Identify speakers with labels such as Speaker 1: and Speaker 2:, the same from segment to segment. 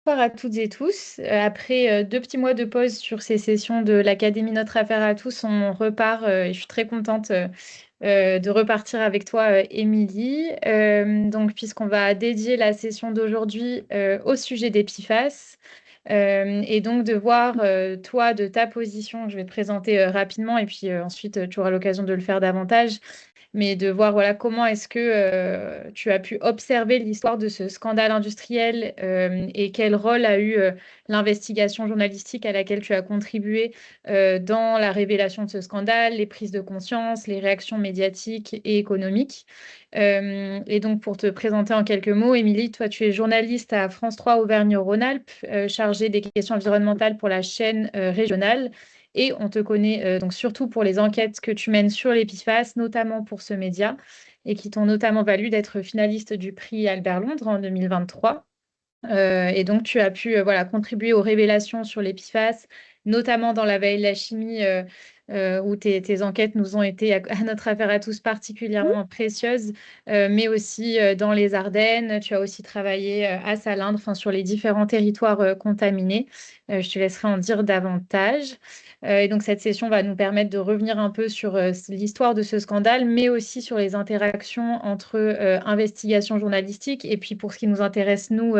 Speaker 1: Bonsoir à toutes et tous. Après 2 petits mois de pause sur ces sessions de l'Académie Notre Affaire à tous, on repart et je suis très contente de repartir avec toi, Émilie. Donc, puisqu'on va dédier la session d'aujourd'hui au sujet des PFAS. Et donc de voir, toi, de ta position, je vais te présenter rapidement et puis ensuite tu auras l'occasion de le faire davantage, mais de voir voilà, comment est-ce que tu as pu observer l'histoire de ce scandale industriel et quel rôle a eu l'investigation journalistique à laquelle tu as contribué dans la révélation de ce scandale, les prises de conscience, les réactions médiatiques et économiques. Et donc, pour te présenter en quelques mots, Émilie, toi, tu es journaliste à France 3 Auvergne-Rhône-Alpes, chargée des questions environnementales pour la chaîne régionale. Et on te connaît donc surtout pour les enquêtes que tu mènes sur les PFAS, notamment pour ce média, et qui t'ont notamment valu d'être finaliste du prix Albert Londres en 2023. Et donc, tu as pu voilà, contribuer aux révélations sur les PFAS, notamment dans la veille de la chimie, où tes enquêtes nous ont été, à notre affaire à tous, particulièrement précieuses, mais aussi dans les Ardennes. Tu as aussi travaillé à Salindre, enfin, sur les différents territoires contaminés. Je te laisserai en dire davantage. Et donc, cette session va nous permettre de revenir un peu sur l'histoire de ce scandale, mais aussi sur les interactions entre investigation journalistique et puis, pour ce qui nous intéresse, nous,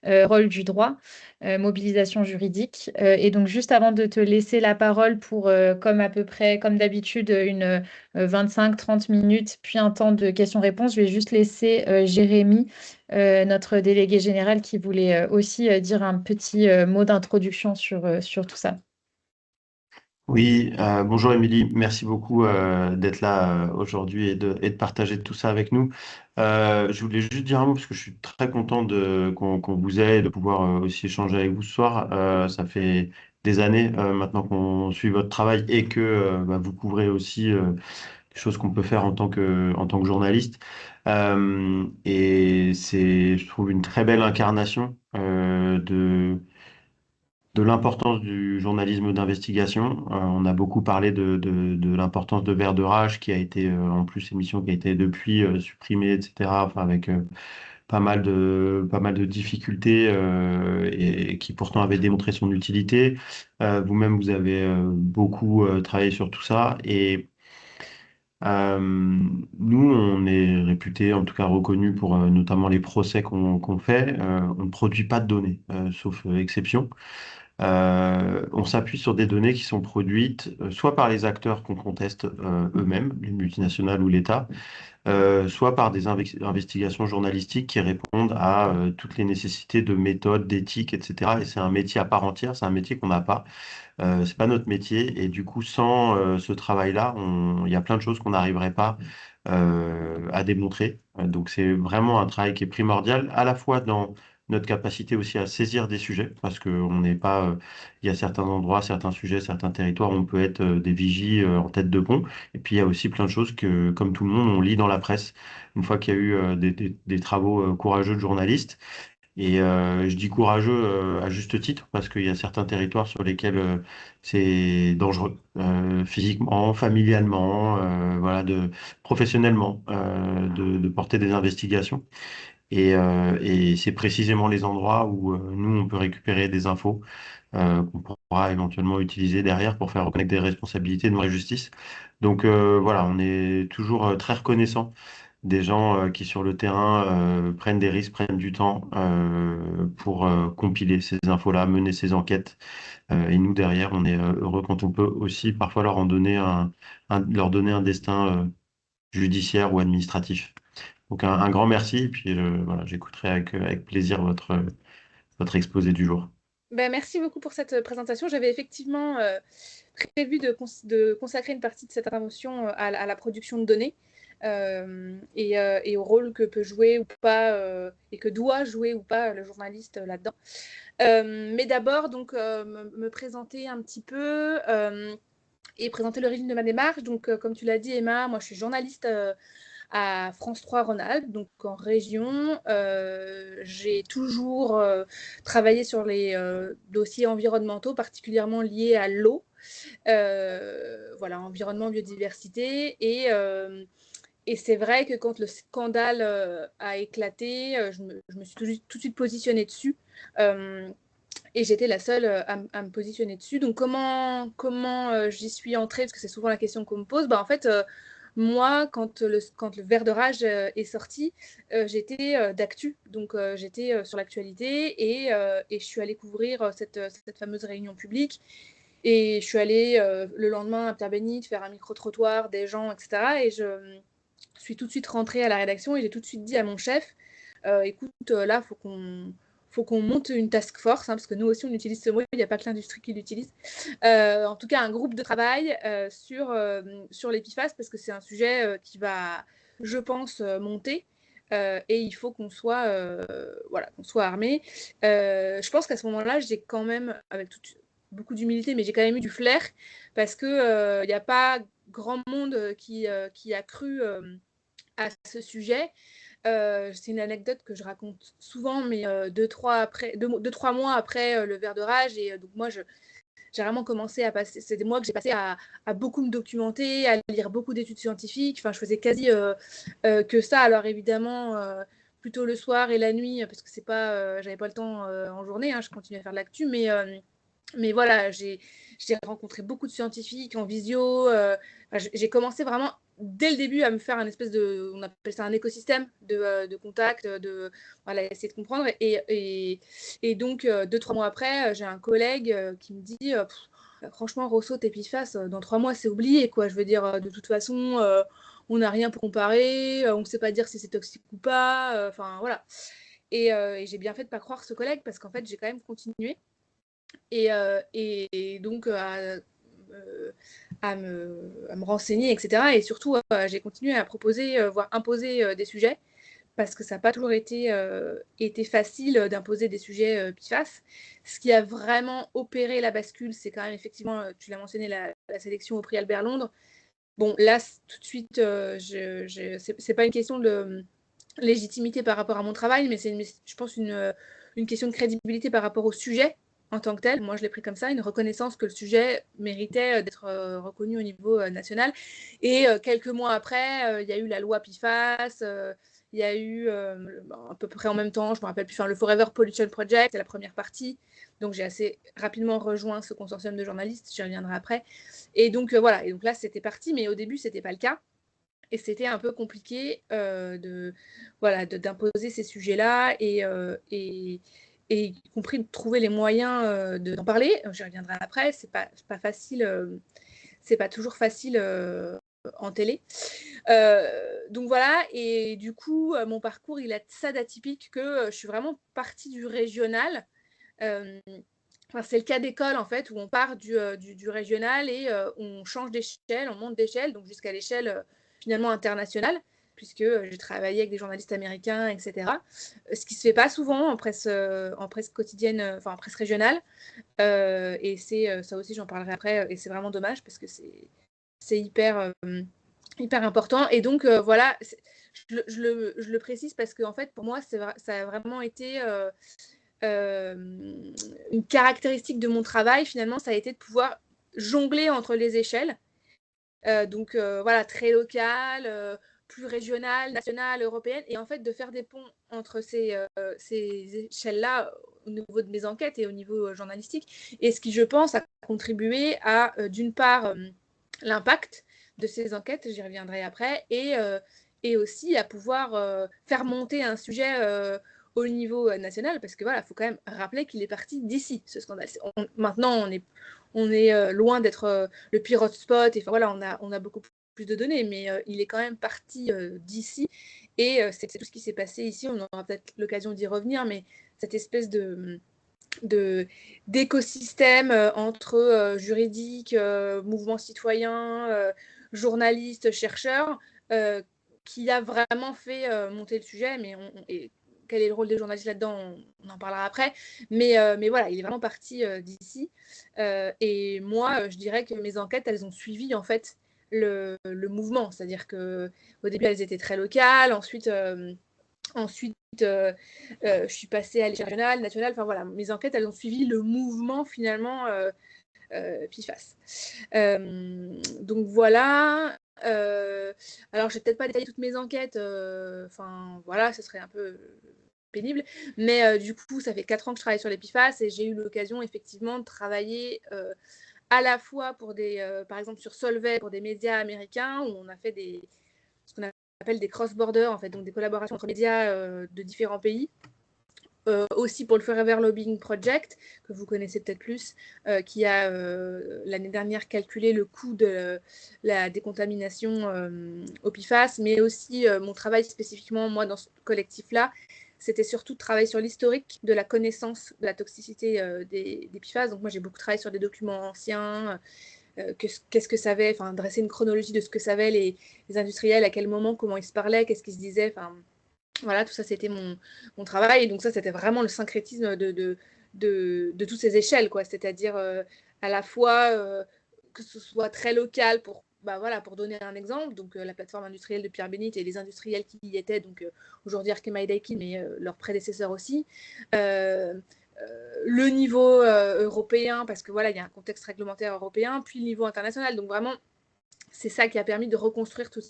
Speaker 1: rôle du droit, mobilisation juridique. Et donc, juste avant de te laisser la parole pour, comme à peu près, comme d'habitude, une 25-30 minutes, puis un temps de questions-réponses, je vais juste laisser Jérémy, notre délégué général, qui voulait aussi dire un petit mot d'introduction sur tout ça.
Speaker 2: Oui, bonjour Émilie, merci beaucoup d'être là aujourd'hui et de partager tout ça avec nous. Je voulais juste dire un mot parce que je suis très content qu'on vous ait et de pouvoir aussi échanger avec vous ce soir. Ça fait des années maintenant qu'on suit votre travail et que vous couvrez aussi les choses qu'on peut faire en tant que journaliste. Et c'est, je trouve, une très belle incarnation de l'importance du journalisme d'investigation. On a beaucoup parlé de l'importance de Vert de Rage, qui a été, en plus, émission qui a été depuis supprimée, etc., enfin, avec pas mal de difficultés et qui pourtant avait démontré son utilité. Vous-même, vous avez beaucoup travaillé sur tout ça. Et nous, on est réputé, en tout cas reconnu pour notamment les procès qu'on fait. On ne produit pas de données, sauf exception. On s'appuie sur des données qui sont produites soit par les acteurs qu'on conteste eux-mêmes, les multinationales ou l'État, soit par des investigations journalistiques qui répondent à toutes les nécessités de méthode, d'éthique, etc. Et c'est un métier à part entière, c'est un métier qu'on n'a pas. C'est pas notre métier. Et du coup, sans ce travail-là, il y a plein de choses qu'on n'arriverait pas à démontrer. Donc c'est vraiment un travail qui est primordial, à la fois dans notre capacité aussi à saisir des sujets, parce qu'on n'est pas, il y a certains endroits, certains sujets, certains territoires où on peut être des vigies en tête de pont. Et puis il y a aussi plein de choses que, comme tout le monde, on lit dans la presse une fois qu'il y a eu des travaux courageux de journalistes. Et je dis courageux à juste titre parce qu'il y a certains territoires sur lesquels c'est dangereux, physiquement, familialement, voilà, professionnellement, de porter des investigations. Et c'est précisément les endroits où nous, on peut récupérer des infos qu'on pourra éventuellement utiliser derrière pour faire reconnaître des responsabilités de vraie justice. Donc voilà, on est toujours très reconnaissant des gens qui sur le terrain prennent des risques, prennent du temps pour compiler ces infos-là, mener ces enquêtes. Et nous, derrière, on est heureux quand on peut aussi parfois leur en donner leur donner un destin judiciaire ou administratif. Donc un grand merci, et puis voilà, j'écouterai avec plaisir votre exposé du jour.
Speaker 3: Ben, merci beaucoup pour cette présentation. J'avais effectivement prévu de consacrer une partie de cette intervention à la production de données et au rôle que peut jouer ou pas et que doit jouer ou pas le journaliste là-dedans. Mais d'abord, donc, me présenter un petit peu et présenter l'origine de ma démarche. Donc, comme tu l'as dit, Emma, moi, je suis journaliste à France 3 Rhône-Alpes, donc en région. J'ai toujours travaillé sur les dossiers environnementaux, particulièrement liés à l'eau. Voilà, environnement, biodiversité. Et c'est vrai que quand le scandale a éclaté, je me suis tout de suite positionnée dessus. Et j'étais la seule à me positionner dessus. Donc comment j'y suis entrée, parce que c'est souvent la question qu'on me pose. En fait, moi, quand le Ver de Rage est sorti, j'étais d'actu. Donc j'étais sur l'actualité et je suis allée couvrir cette fameuse réunion publique. Et je suis allée le lendemain à Pierre Bénite faire un micro-trottoir des gens, etc. Et je suis tout de suite rentrée à la rédaction et j'ai tout de suite dit à mon chef, écoute, là, faut qu'on monte une task force, hein, parce que nous aussi, on utilise ce mot, il n'y a pas que l'industrie qui l'utilise. En tout cas, un groupe de travail sur les PFAS, parce que c'est un sujet qui va, je pense, monter. Et il faut qu'on soit, qu'on soit armé. Je pense qu'à ce moment-là, j'ai quand même, avec beaucoup d'humilité, mais j'ai quand même eu du flair, parce qu'il n'y a pas grand monde qui a cru à ce sujet. C'est une anecdote que je raconte souvent, mais 2-3 mois après le Ver de Rage. Et donc moi, j'ai vraiment commencé à passer, c'est des mois que j'ai passé à beaucoup me documenter, à lire beaucoup d'études scientifiques. Enfin, je faisais quasi que ça. Alors évidemment, plutôt le soir et la nuit, parce que c'est pas, j'avais pas le temps en journée, hein, je continuais à faire de l'actu, mais voilà, j'ai rencontré beaucoup de scientifiques en visio. J'ai commencé vraiment dès le début à me faire un espèce de, on appelle ça un écosystème de contacts, voilà, essayer de comprendre. Et donc, 2-3 mois après, j'ai un collègue qui me dit franchement, Rosso, tes PFAS, dans 3 mois, c'est oublié, quoi. Je veux dire, de toute façon, on n'a rien pour comparer, on ne sait pas dire si c'est toxique ou pas. Enfin, voilà. Et j'ai bien fait de ne pas croire ce collègue parce qu'en fait, j'ai quand même continué. Et donc à me renseigner, etc. Et surtout, j'ai continué à proposer, voire imposer des sujets, parce que ça n'a pas toujours été facile d'imposer des sujets PFAS. Ce qui a vraiment opéré la bascule, c'est quand même effectivement, tu l'as mentionné, la sélection au prix Albert Londres. Bon, là, tout de suite, c'est pas une question de légitimité par rapport à mon travail, mais c'est, je pense, une question de crédibilité par rapport au sujet en tant que tel. Moi, je l'ai pris comme ça, une reconnaissance que le sujet méritait d'être reconnu au niveau national. Et quelques mois après, il y a eu la loi PFAS, il y a eu à peu près en même temps, je me rappelle plus, le Forever Pollution Project, c'est la première partie. Donc, j'ai assez rapidement rejoint ce consortium de journalistes, j'y reviendrai après. Et donc, voilà, et donc là, c'était parti, mais au début, c'était pas le cas. Et c'était un peu compliqué d'imposer ces sujets-là et y compris de trouver les moyens d'en parler. J'y reviendrai après. C'est pas facile, c'est pas toujours facile en télé. Donc voilà. Et du coup, mon parcours, il a ça d'atypique que je suis vraiment partie du régional. C'est le cas d'école en fait où on part du régional et on change d'échelle, on monte d'échelle, donc jusqu'à l'échelle finalement internationale, puisque j'ai travaillé avec des journalistes américains, etc. Ce qui se fait pas souvent en presse quotidienne, en presse régionale. Et c'est ça aussi, j'en parlerai après, et c'est vraiment dommage parce que c'est hyper important. Et donc voilà, je le précise parce que en fait pour moi ça a vraiment été une caractéristique de mon travail, finalement, ça a été de pouvoir jongler entre les échelles. Donc, voilà, très local, plus régional, national, européenne. Et en fait, de faire des ponts entre ces échelles-là au niveau de mes enquêtes et au niveau journalistique. Et ce qui, je pense, a contribué à, d'une part, l'impact de ces enquêtes, j'y reviendrai après, et aussi à pouvoir faire monter un sujet au niveau national, parce que voilà, il faut quand même rappeler qu'il est parti d'ici, ce scandale. Maintenant, on est loin d'être le pire hotspot, et voilà, on a beaucoup plus de données, mais il est quand même parti d'ici, et c'est tout ce qui s'est passé ici. On aura peut-être l'occasion d'y revenir, mais cette espèce d'écosystème entre juridique, mouvement citoyen, journalistes, chercheurs, qui a vraiment fait monter le sujet. Mais quel est le rôle des journalistes là-dedans, on en parlera après. Mais voilà, il est vraiment parti d'ici. Et moi, je dirais que mes enquêtes, elles ont suivi en fait le mouvement. C'est-à-dire qu'au début, elles étaient très locales. Ensuite, je suis passée à l'échelle régionale, nationale. Enfin voilà, mes enquêtes, elles ont suivi le mouvement finalement PFAS. Donc voilà. Alors, je vais peut-être pas détailler toutes mes enquêtes, enfin voilà, ce serait un peu pénible, mais du coup, ça fait 4 ans que je travaille sur les PFAS et j'ai eu l'occasion effectivement de travailler à la fois pour par exemple sur Solvay, pour des médias américains, où on a fait ce qu'on appelle des cross-border, en fait, donc des collaborations entre médias de différents pays. Aussi pour le Forever Lobbying Project, que vous connaissez peut-être plus, qui a l'année dernière calculé le coût de la décontamination au PFAS, mais aussi mon travail spécifiquement, moi, dans ce collectif-là, c'était surtout de travailler sur l'historique de la connaissance de la toxicité des PFAS. Donc moi, j'ai beaucoup travaillé sur des documents anciens, qu'est-ce que savaient, enfin, dresser une chronologie de ce que savaient les industriels, à quel moment, comment ils se parlaient, qu'est-ce qu'ils se disaient, enfin, voilà, tout ça, c'était mon travail. Et donc ça, c'était vraiment le syncrétisme de toutes ces échelles, quoi. C'est-à-dire à la fois que ce soit très local pour donner un exemple, donc la plateforme industrielle de Pierre Bénite et les industriels qui y étaient, donc aujourd'hui Arkema et Daikin, mais leurs prédécesseurs aussi. Le niveau européen, parce que voilà, il y a un contexte réglementaire européen, puis le niveau international. Donc vraiment, c'est ça qui a permis de reconstruire toute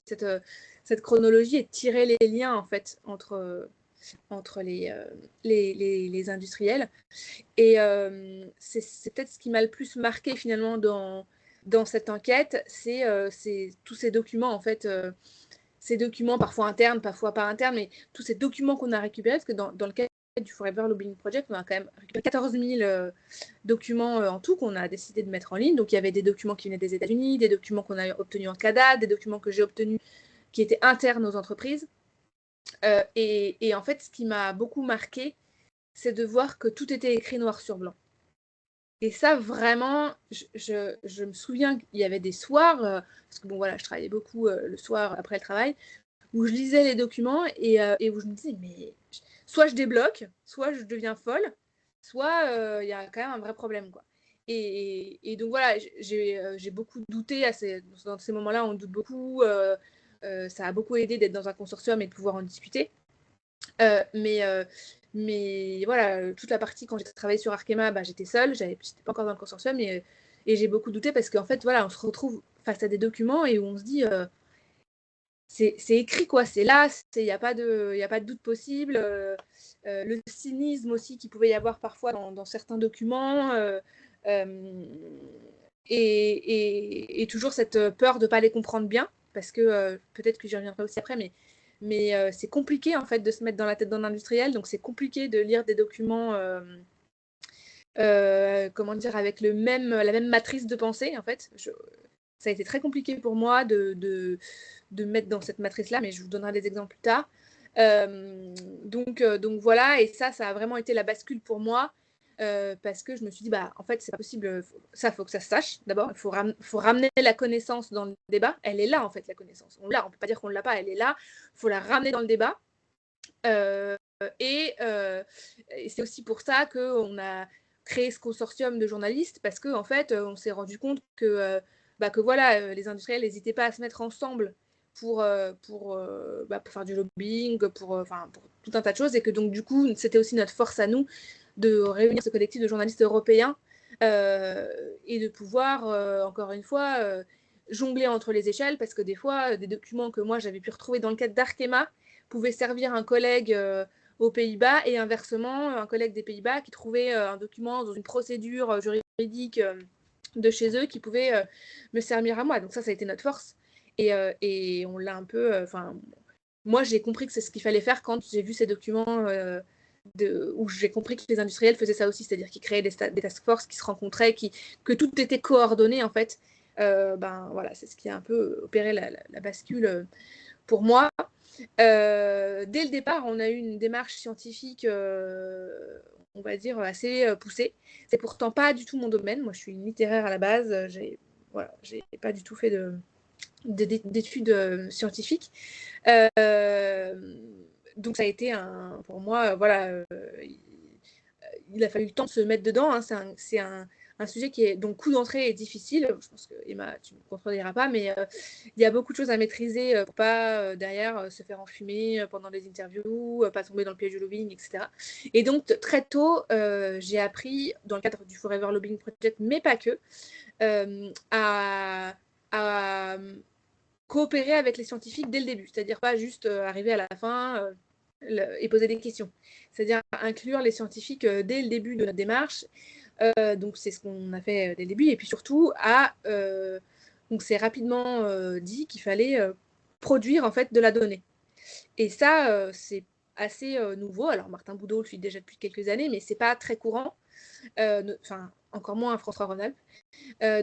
Speaker 3: cette chronologie et de tirer les liens en fait entre les industriels. Et c'est peut-être ce qui m'a le plus marqué finalement dans cette enquête, c'est tous ces documents en fait, ces documents parfois internes, parfois pas internes, mais tous ces documents qu'on a récupérés, parce que dans le cas du Forever Lobbying Project, on a quand même récupéré 14 000 documents en tout qu'on a décidé de mettre en ligne. Donc il y avait des documents qui venaient des États-Unis, des documents qu'on a obtenus en CADA, des documents que j'ai obtenus qui étaient internes aux entreprises. Et en fait, ce qui m'a beaucoup marqué, c'est de voir que tout était écrit noir sur blanc. Et ça, vraiment, je me souviens qu'il y avait des soirs, parce que bon, voilà, je travaillais beaucoup le soir après le travail, où je lisais les documents et où je me disais, mais soit je débloque, soit je deviens folle, soit il y a quand même un vrai problème, quoi. Et donc voilà, j'ai beaucoup douté dans ces moments-là, on doute beaucoup. Ça a beaucoup aidé d'être dans un consortium et de pouvoir en discuter. Mais voilà, toute la partie quand j'ai travaillé sur Arkema, j'étais seule, j'étais pas encore dans le consortium et j'ai beaucoup douté parce qu'en fait, voilà, on se retrouve face à des documents et où on se dit c'est écrit, quoi, c'est là, il n'y a pas de doute possible. Le cynisme aussi qu'il pouvait y avoir parfois dans certains documents. Et toujours cette peur de ne pas les comprendre bien, parce que peut-être que j'y reviendrai aussi après, mais c'est compliqué en fait de se mettre dans la tête d'un industriel, donc c'est compliqué de lire des documents comment dire, avec la même matrice de pensée en fait. Ça a été très compliqué pour moi de me mettre dans cette matrice-là, mais je vous donnerai des exemples plus tard. Donc voilà, et ça a vraiment été la bascule pour moi, parce que je me suis dit, en fait, c'est pas possible, ça, faut que ça se sache, d'abord, il faut ramener la connaissance dans le débat, elle est là, en fait, la connaissance, on peut pas dire qu'on l'a pas, elle est là, il faut la ramener dans le débat, et c'est aussi pour ça qu'on a créé ce consortium de journalistes, parce qu'en fait, on s'est rendu compte que voilà, les industriels n'hésitaient pas à se mettre ensemble pour faire du lobbying, pour tout un tas de choses, et que donc du coup, c'était aussi notre force à nous de réunir ce collectif de journalistes européens et de pouvoir, encore une fois, jongler entre les échelles, parce que des fois, des documents que moi j'avais pu retrouver dans le cadre d'Arkema pouvaient servir un collègue aux Pays-Bas et inversement, un collègue des Pays-Bas qui trouvait un document dans une procédure juridique de chez eux qui pouvait me servir à moi. Donc ça a été notre force. Et on l'a un peu... moi, j'ai compris que c'est ce qu'il fallait faire quand j'ai vu ces documents où j'ai compris que les industriels faisaient ça aussi, c'est-à-dire qu'ils créaient des task force qui se rencontraient, que tout était coordonné, en fait. Voilà, c'est ce qui a un peu opéré la bascule pour moi. Dès le départ, on a eu une démarche scientifique, on va dire, assez poussée. C'est pourtant pas du tout mon domaine. Moi, je suis littéraire à la base. J'ai pas du tout fait d'études scientifiques. Donc, ça a été pour moi, voilà, il a fallu le temps de se mettre dedans. Hein. C'est un sujet qui est, donc, coup d'entrée est difficile. Je pense que Emma, tu ne me contrediras pas, mais il y a beaucoup de choses à maîtriser pour pas derrière se faire enfumer pendant les interviews, pas tomber dans le piège du lobbying, etc. Et donc très tôt, j'ai appris dans le cadre du Forever Lobbying Project, mais pas que, à coopérer avec les scientifiques dès le début, c'est-à-dire pas juste arriver à la fin et poser des questions, c'est-à-dire inclure les scientifiques dès le début de notre démarche. Donc c'est ce qu'on a fait dès le début, et puis surtout donc c'est rapidement dit qu'il fallait produire en fait de la donnée. Et ça, c'est assez nouveau. Alors Martin Boudot le fait déjà depuis quelques années, mais c'est pas très courant. Enfin, encore moins à France-Rhône-Alpes.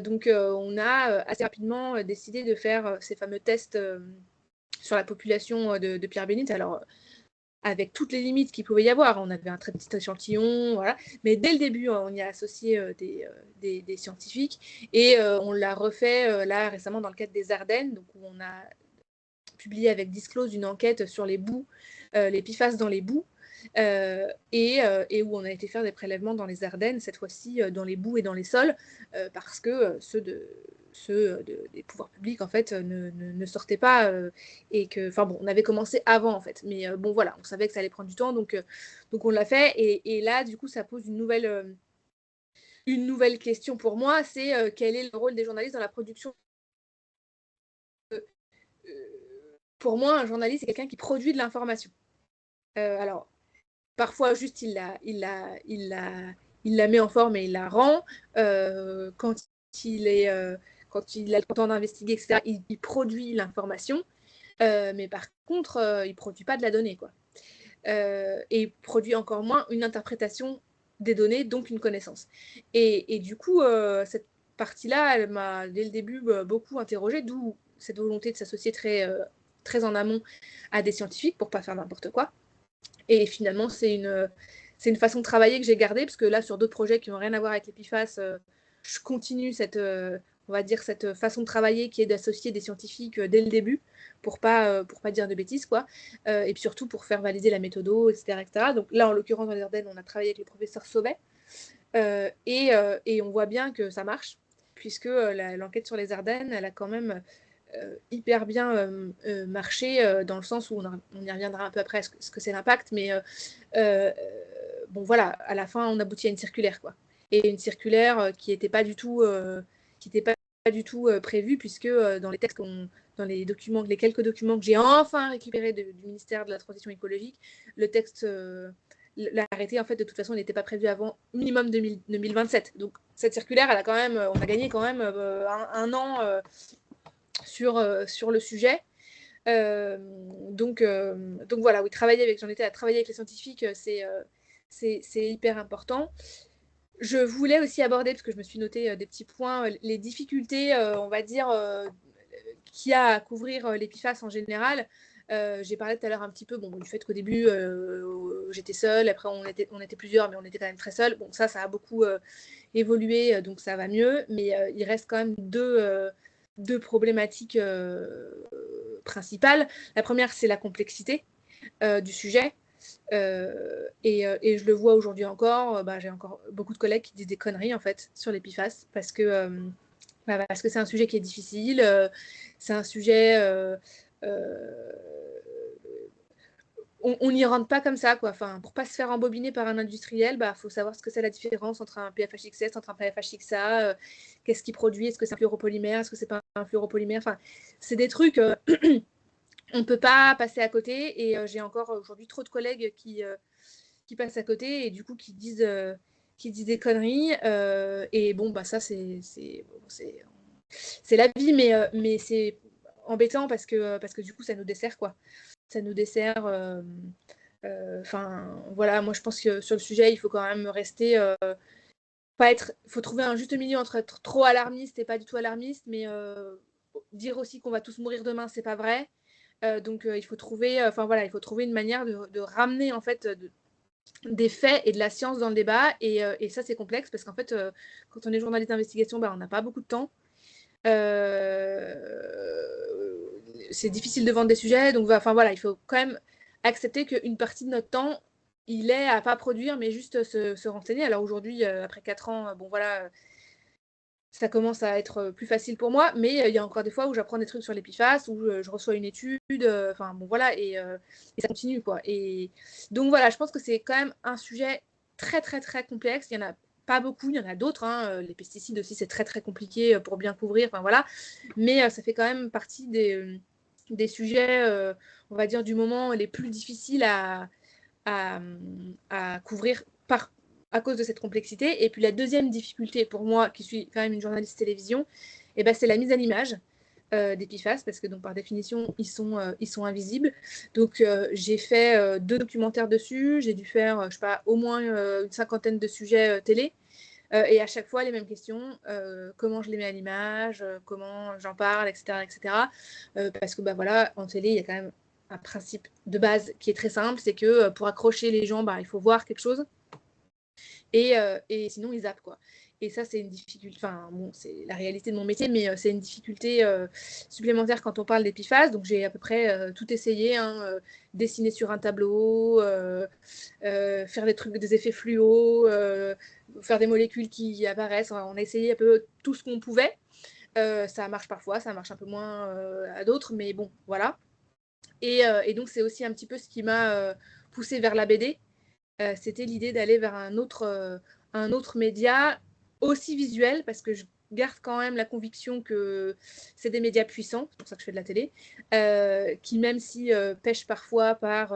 Speaker 3: Donc on a assez rapidement décidé de faire ces fameux tests sur la population de Pierre Bénite. Alors avec toutes les limites qu'il pouvait y avoir. On avait un très petit échantillon, voilà. Mais dès le début, on y a associé des scientifiques, et on l'a refait là récemment dans le cadre des Ardennes, donc où on a publié avec Disclose une enquête sur les boues, les PFAS dans les boues, et où on a été faire des prélèvements dans les Ardennes, cette fois-ci dans les boues et dans les sols, parce que ceux des pouvoirs publics en fait ne sortaient pas, et que, enfin bon, on avait commencé avant en fait, mais bon voilà, on savait que ça allait prendre du temps, donc on l'a fait, et là du coup ça pose une nouvelle question pour moi, c'est quel est le rôle des journalistes dans la production. Pour moi, un journaliste, c'est quelqu'un qui produit de l'information. Alors, parfois, juste, il la met en forme et il la rend. Quand il a le temps d'investiguer, etc., il produit l'information. Mais par contre, il ne produit pas de la donnée, quoi. Et il produit encore moins une interprétation des données, donc une connaissance. Et du coup, cette partie-là, elle m'a, dès le début, beaucoup interrogée, d'où cette volonté de s'associer très en amont à des scientifiques pour ne pas faire n'importe quoi. Et finalement, c'est une façon de travailler que j'ai gardée, parce que là, sur d'autres projets qui n'ont rien à voir avec les PFAS, je continue on va dire, cette façon de travailler qui est d'associer des scientifiques dès le début pour pas dire de bêtises, quoi. Et puis surtout pour faire valider la méthode, etc., etc. Donc là, en l'occurrence, dans les Ardennes, on a travaillé avec le professeur Sauvet, et on voit bien que ça marche, puisque l'enquête sur les Ardennes, elle a quand même hyper bien marché, dans le sens où on y reviendra un peu après, ce que c'est l'impact, mais bon voilà, à la fin, on aboutit à une circulaire, quoi. Et une circulaire qui n'était pas du tout prévue, puisque dans les textes, dans les quelques documents que j'ai enfin récupérés du ministère de la Transition écologique, le texte, l'arrêté, en fait, de toute façon, il n'était pas prévu avant minimum 2027. Donc cette circulaire, on a gagné quand même un an sur le sujet. Donc voilà, oui, j'en étais à travailler avec les scientifiques, c'est hyper important. Je voulais aussi aborder, parce que je me suis noté des petits points, les difficultés, on va dire, qu'il y a à couvrir les PFAS en général. J'ai parlé tout à l'heure un petit peu du fait qu'au début, j'étais seule, après on était plusieurs, mais on était quand même très seuls. Bon, ça a beaucoup évolué, donc ça va mieux, mais il reste quand même deux problématiques principales. La première, c'est la complexité du sujet. Et je le vois aujourd'hui encore, j'ai encore beaucoup de collègues qui disent des conneries en fait sur les PFAS, parce que c'est un sujet qui est difficile, c'est un sujet, on n'y rentre pas comme ça, quoi. Enfin, pour pas se faire embobiner par un industriel, faut savoir ce que c'est la différence entre un PFHXS, entre un PFHXA, qu'est-ce qu'il produit, est-ce que c'est un fluoropolymère, est-ce que c'est pas un fluoropolymère, enfin, c'est des trucs on ne peut pas passer à côté, et j'ai encore aujourd'hui trop de collègues qui passent à côté, et du coup qui disent des conneries, et bon, ça c'est la vie, mais c'est embêtant parce que du coup ça nous dessert, quoi. Ça nous dessert. Enfin, voilà, moi je pense que sur le sujet, il faut quand même rester. Il faut trouver un juste milieu entre être trop alarmiste et pas du tout alarmiste, mais dire aussi qu'on va tous mourir demain, c'est pas vrai. Donc il faut trouver une manière de ramener en fait des faits et de la science dans le débat, et ça c'est complexe, parce qu'en fait quand on est journaliste d'investigation, on n'a pas beaucoup de temps. C'est difficile de vendre des sujets, donc il faut quand même accepter qu'une partie de notre temps, il est à pas produire, mais juste se renseigner. Alors aujourd'hui, après 4 ans, ça commence à être plus facile pour moi, mais il y a encore des fois où j'apprends des trucs sur les PFAS, où je reçois une étude, et ça continue, quoi. Et donc voilà, je pense que c'est quand même un sujet très très très complexe. Il y en a pas beaucoup, il y en a d'autres, hein. Les pesticides aussi, c'est très très compliqué pour bien couvrir, enfin voilà. Mais ça fait quand même partie des sujets, on va dire, du moment les plus difficiles à, à couvrir à cause de cette complexité. Et puis la deuxième difficulté pour moi, qui suis quand même une journaliste télévision, eh ben, c'est la mise à l'image des PFAS, parce que donc, par définition, ils sont invisibles. Donc j'ai fait 2 documentaires dessus, j'ai dû faire, je sais pas, au moins une 50aine de sujets télé. Et à chaque fois, les mêmes questions, comment je les mets à l'image, comment j'en parle, etc. etc. Parce que bah, voilà, en télé, il y a quand même un principe de base qui est très simple, c'est que pour accrocher les gens, bah, il faut voir quelque chose. Et sinon, ils zappent, quoi. Et ça, c'est une difficulté, enfin, bon, c'est la réalité de mon métier, mais c'est une difficulté supplémentaire quand on parle des PFAS. Donc, j'ai à peu près tout essayé, hein, dessiner sur un tableau, faire des effets fluo, faire des molécules qui apparaissent. On a essayé un peu tout ce qu'on pouvait. Ça marche parfois, ça marche un peu moins à d'autres, mais bon, voilà. Et donc, c'est aussi un petit peu ce qui m'a poussée vers la BD. C'était l'idée d'aller vers un autre média aussi visuel, parce que je garde quand même la conviction que c'est des médias puissants, c'est pour ça que je fais de la télé, qui même si pêchent parfois par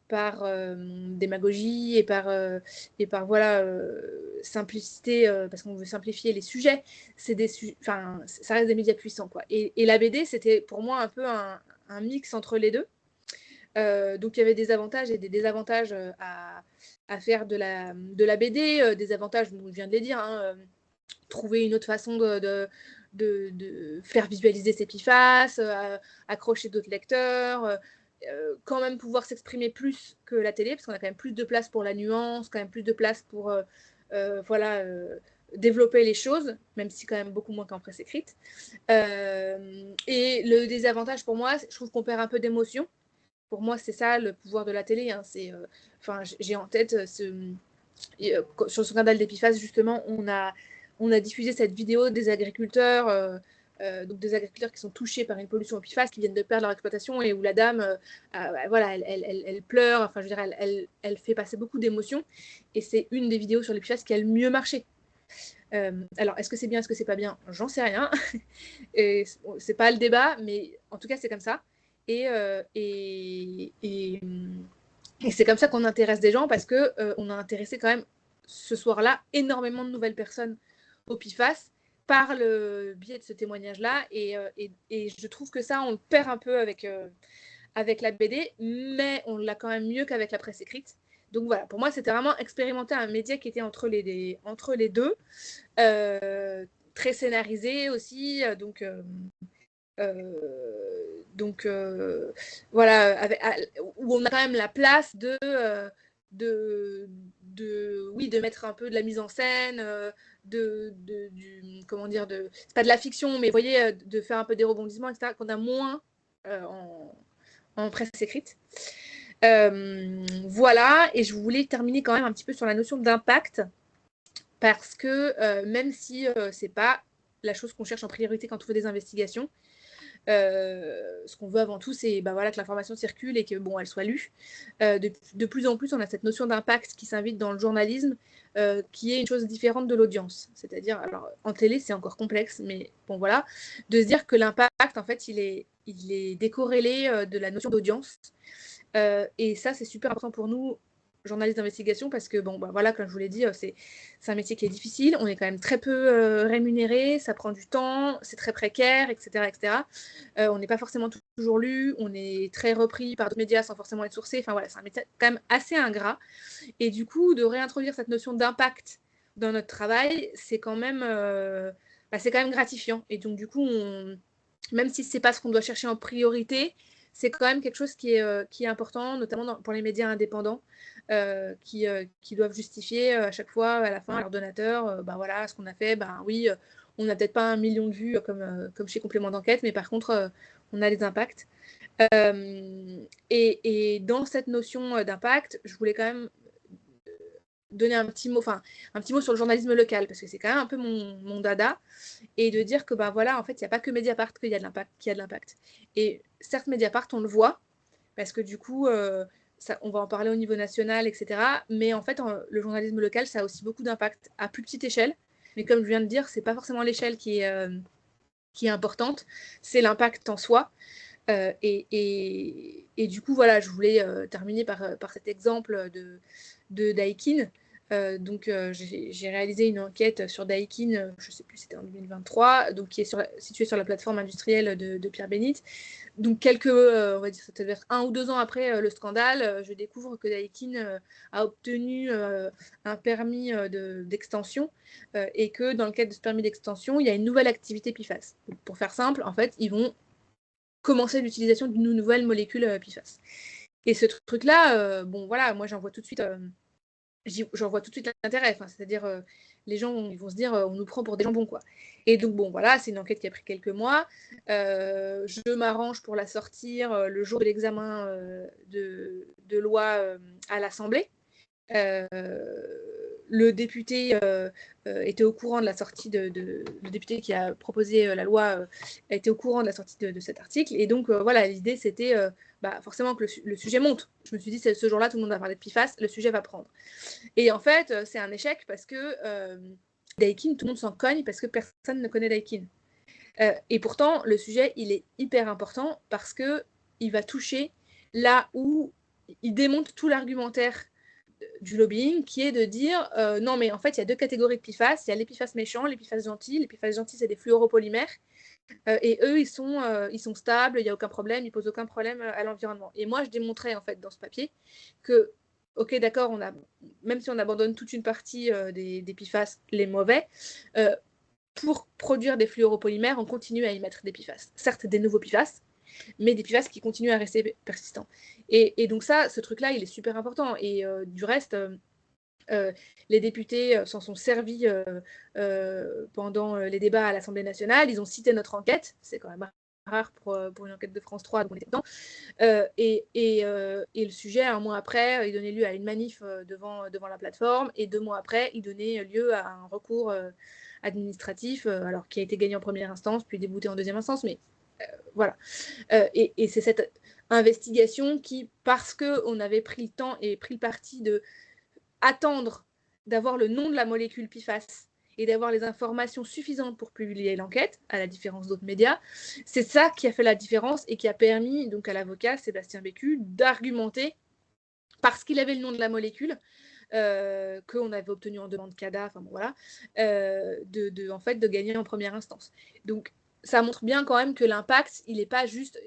Speaker 3: démagogie et par voilà, simplicité, parce qu'on veut simplifier les sujets, ça reste des médias puissants, quoi. Et la BD, c'était pour moi un peu un mix entre les deux. Donc il y avait des avantages et des désavantages à faire de la BD. Des avantages, je viens de les dire, hein, trouver une autre façon de faire visualiser ses PFAS, accrocher d'autres lecteurs, quand même pouvoir s'exprimer plus que la télé, parce qu'on a quand même plus de place pour la nuance, quand même plus de place pour voilà, développer les choses, même si quand même beaucoup moins qu'en presse écrite. Et le désavantage pour moi, je trouve qu'on perd un peu d'émotion. Pour moi, c'est ça le pouvoir de la télé. Hein. J'ai en tête sur le scandale des PFAS, justement, on a diffusé cette vidéo des agriculteurs, donc des agriculteurs qui sont touchés par une pollution au PFAS, qui viennent de perdre leur exploitation et où la dame, voilà, elle pleure. Enfin, je veux dire, elle fait passer beaucoup d'émotions. Et c'est une des vidéos sur les PFAS qui a le mieux marché. Alors, est-ce que c'est bien, est-ce que c'est pas bien? J'en sais rien. Et c'est pas le débat, mais en tout cas, c'est comme ça. Et, c'est comme ça qu'on intéresse des gens, parce qu'on a intéressé quand même ce soir-là énormément de nouvelles personnes au PFAS par le biais de ce témoignage-là. Et je trouve que ça, on le perd un peu avec la BD, mais on l'a quand même mieux qu'avec la presse écrite. Donc voilà, pour moi, c'était vraiment expérimenter un média qui était entre les deux, très scénarisé aussi, voilà, où on a quand même la place oui, de mettre un peu de la mise en scène, comment dire, c'est pas de la fiction, mais vous voyez, de faire un peu des rebondissements, etc., qu'on a moins en presse écrite. Voilà, et je voulais terminer quand même un petit peu sur la notion d'impact, parce que même si c'est pas la chose qu'on cherche en priorité quand on fait des investigations, ce qu'on veut avant tout, c'est voilà, que l'information circule et que bon, elle soit lue. De plus en plus, on a cette notion d'impact qui s'invite dans le journalisme, qui est une chose différente de l'audience. C'est-à-dire, alors en télé, c'est encore complexe, mais bon voilà, de se dire que l'impact, en fait, il est décorrélé de la notion d'audience. Et ça, c'est super important pour nous, journalistes d'investigation, parce que bon, voilà, comme je vous l'ai dit, c'est un métier qui est difficile. On est quand même très peu rémunéré, ça prend du temps, c'est très précaire, etc., etc. On n'est pas forcément toujours lu, on est très repris par d'autres médias sans forcément être sourcé. Enfin voilà, c'est un métier quand même assez ingrat. Et du coup, de réintroduire cette notion d'impact dans notre travail, c'est quand même gratifiant. Et donc du coup, même si c'est pas ce qu'on doit chercher en priorité, c'est quand même quelque chose qui est important, notamment pour les médias indépendants, qui doivent justifier à chaque fois, à la fin, à leur donateur, voilà, ce qu'on a fait, oui, on n'a peut-être pas 1 million de vues comme chez Complément d'Enquête, mais par contre, on a des impacts. Et dans cette notion d'impact, je voulais quand même donner un petit mot sur le journalisme local, parce que c'est quand même un peu mon dada, et de dire que voilà, en fait, il n'y a pas que Mediapart qui a de l'impact. Et certes, Mediapart, on le voit, parce que du coup, on va en parler au niveau national, etc. Mais en fait, le journalisme local, ça a aussi beaucoup d'impact à plus petite échelle. Mais comme je viens de dire, c'est pas forcément l'échelle qui est importante, c'est l'impact en soi. Et du coup, voilà, je voulais terminer par cet exemple de Daikin. Donc, j'ai réalisé une enquête sur Daikin, je ne sais plus, c'était en 2023, donc, qui est située sur la plateforme industrielle de Pierre Bénite. Donc, on va dire, ça devait être 1 ou 2 ans après le scandale, je découvre que Daikin a obtenu un permis d'extension et que dans le cadre de ce permis d'extension, il y a une nouvelle activité PFAS. Donc, pour faire simple, en fait, ils vont commencer l'utilisation d'une nouvelle molécule PFAS. Et ce truc-là, bon, voilà, moi, j'en vois tout de suite l'intérêt. Enfin, c'est-à-dire, les gens ils vont se dire, on nous prend pour des jambons, quoi. Et donc, bon, voilà, c'est une enquête qui a pris quelques mois. Je m'arrange pour la sortir le jour de l'examen de loi à l'Assemblée. Le député était au courant de la sortie le député qui a proposé la loi était au courant de la sortie de cet article. Et donc, voilà, l'idée, c'était forcément que le sujet monte. Je me suis dit, ce jour-là, tout le monde va parler de PFAS, le sujet va prendre. Et en fait, c'est un échec parce que Daikin, tout le monde s'en cogne parce que personne ne connaît Daikin. Et pourtant, le sujet, il est hyper important parce qu'il va toucher là où il démonte tout l'argumentaire du lobbying, qui est de dire non, mais en fait, il y a 2 catégories de PFAS. Il y a les PFAS méchants, les PFAS gentils. Les PFAS gentils, c'est des fluoropolymères. Et eux, ils sont stables, il n'y a aucun problème, ils ne posent aucun problème à l'environnement. Et moi, je démontrais, en fait, dans ce papier que, ok, d'accord, même si on abandonne toute une partie des PFAS, les mauvais, pour produire des fluoropolymères, on continue à y mettre des PFAS. Certes, des nouveaux PFAS, mais des PFAS qui continuent à rester persistants. Et donc ça, ce truc-là, il est super important. Et du reste, les députés s'en sont servis pendant les débats à l'Assemblée nationale. Ils ont cité notre enquête. C'est quand même rare pour une enquête de France 3, donc on était dedans. Et le sujet, un mois après, il donnait lieu à une manif devant la plateforme. Et 2 mois après, il donnait lieu à un recours administratif, alors qui a été gagné en première instance, puis débouté en deuxième instance. Mais voilà. Et c'est cette investigation qui, parce qu'on avait pris le temps et pris le parti de attendre d'avoir le nom de la molécule PFAS et d'avoir les informations suffisantes pour publier l'enquête, à la différence d'autres médias, c'est ça qui a fait la différence et qui a permis donc à l'avocat Sébastien Bécu d'argumenter, parce qu'il avait le nom de la molécule, qu'on avait obtenu en demande CADA, enfin bon, voilà, en fait, de gagner en première instance. Donc, ça montre bien quand même que l'impact, il n'est pas juste...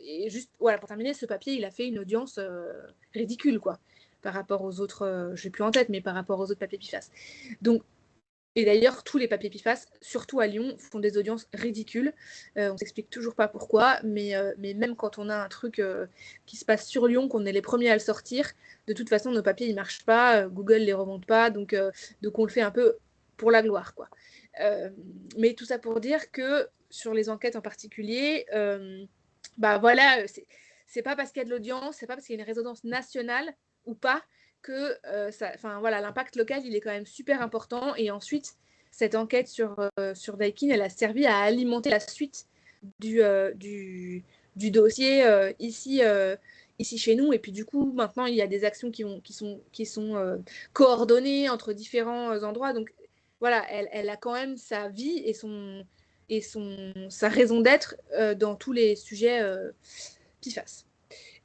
Speaker 3: Voilà, pour terminer, ce papier, il a fait une audience ridicule, quoi, par rapport aux autres... je n'ai plus en tête, mais par rapport aux autres papiers PFAS. Donc, et d'ailleurs, tous les papiers PFAS, surtout à Lyon, font des audiences ridicules. On ne s'explique toujours pas pourquoi, mais même quand on a un truc qui se passe sur Lyon, qu'on est les premiers à le sortir, de toute façon, nos papiers, ils ne marchent pas, Google ne les remonte pas, donc on le fait un peu pour la gloire, quoi. Mais tout ça pour dire que sur les enquêtes en particulier, voilà, c'est pas parce qu'il y a de l'audience, c'est pas parce qu'il y a une résonance nationale ou pas que voilà, l'impact local, il est quand même super important. Et ensuite, cette enquête sur Daikin, elle a servi à alimenter la suite du dossier ici chez nous. Et puis du coup, maintenant, il y a des actions qui sont coordonnées entre différents endroits. Donc voilà, elle a quand même sa vie et sa raison d'être dans tous les sujets PFAS.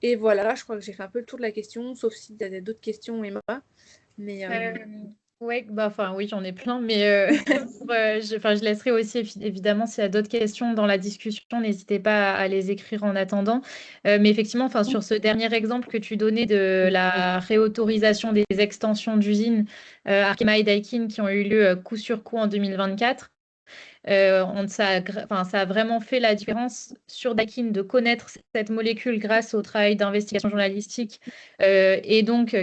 Speaker 3: Et voilà, je crois que j'ai fait un peu le tour de la question, sauf si tu as d'autres questions, Emma. Mais
Speaker 1: ouais, oui, j'en ai plein, mais je laisserai aussi évidemment s'il y a d'autres questions dans la discussion, n'hésitez pas à les écrire en attendant. Mais effectivement, sur ce dernier exemple que tu donnais de la réautorisation des extensions d'usines Arkema et Daikin qui ont eu lieu coup sur coup en 2024. Ça a vraiment fait la différence sur Daikin de connaître cette molécule grâce au travail d'investigation journalistique. Et donc,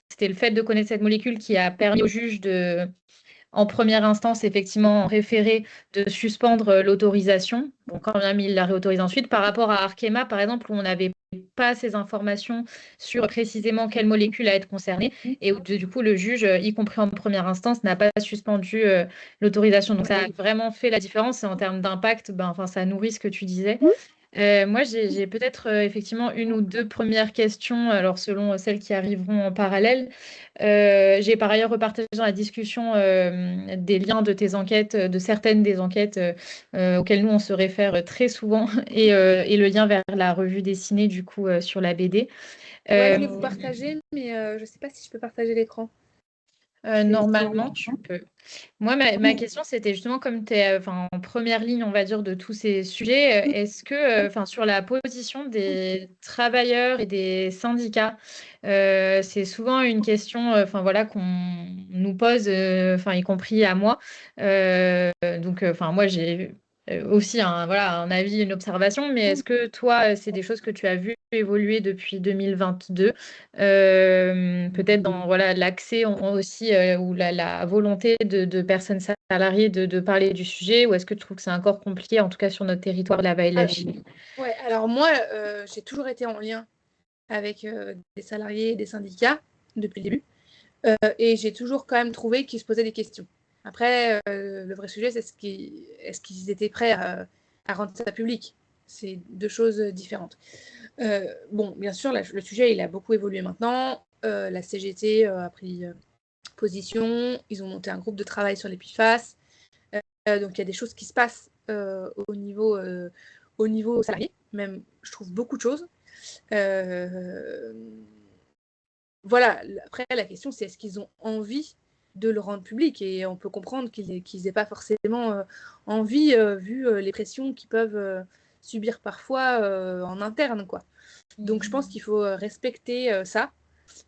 Speaker 1: c'était le fait de connaître cette molécule qui a permis au juge en première instance, effectivement, en référé, de suspendre l'autorisation. Bon, quand même, il l'a réautorisé ensuite. Par rapport à Arkema, par exemple, où on n'avait pas ces informations sur précisément quelle molécule allait être concernée. Et où, du coup, le juge, y compris en première instance, n'a pas suspendu l'autorisation. Donc, ça a vraiment fait la différence. Et en termes d'impact, ça nourrit ce que tu disais. Moi, j'ai peut-être effectivement une ou deux premières questions, alors selon celles qui arriveront en parallèle. J'ai par ailleurs repartagé dans la discussion des liens de tes enquêtes, de certaines des enquêtes auxquelles nous on se réfère très souvent, et le lien vers la revue dessinée du coup sur la BD.
Speaker 3: Ouais, je
Speaker 1: Euh,
Speaker 3: voulais vous partager, mais je sais pas si je peux partager l'écran. Je vais essayer.
Speaker 1: Normalement, tu peux. Moi, ma question, c'était justement comme tu es en première ligne, on va dire, de tous ces sujets, est-ce que, sur la position des travailleurs et des syndicats, c'est souvent une question, voilà, qu'on nous pose, y compris à moi. Donc, moi, j'ai aussi un avis, une observation, mais est-ce que toi, c'est des choses que tu as vues évoluer depuis 2022? Peut-être dans voilà, l'accès aussi ou la volonté de personnes salariées de parler du sujet, ou est-ce que tu trouves que c'est encore compliqué, en tout cas sur notre territoire de la vallée de la Chine?
Speaker 3: Ouais, alors moi, j'ai toujours été en lien avec des salariés et des syndicats depuis le début. Et j'ai toujours quand même trouvé qu'ils se posaient des questions. Après, le vrai sujet, c'est est-ce qu'ils étaient prêts à rendre ça public. C'est deux choses différentes. Bon, bien sûr, le sujet, il a beaucoup évolué maintenant. La CGT a pris position. Ils ont monté un groupe de travail sur les PFAS. Donc, il y a des choses qui se passent au niveau salarié. Même, je trouve beaucoup de choses. Voilà, après, la question, c'est est-ce qu'ils ont envie de le rendre public? Et on peut comprendre qu'ils n'aient pas forcément envie, vu les pressions qu'ils peuvent subir parfois en interne, quoi. Donc, je pense qu'il faut respecter ça.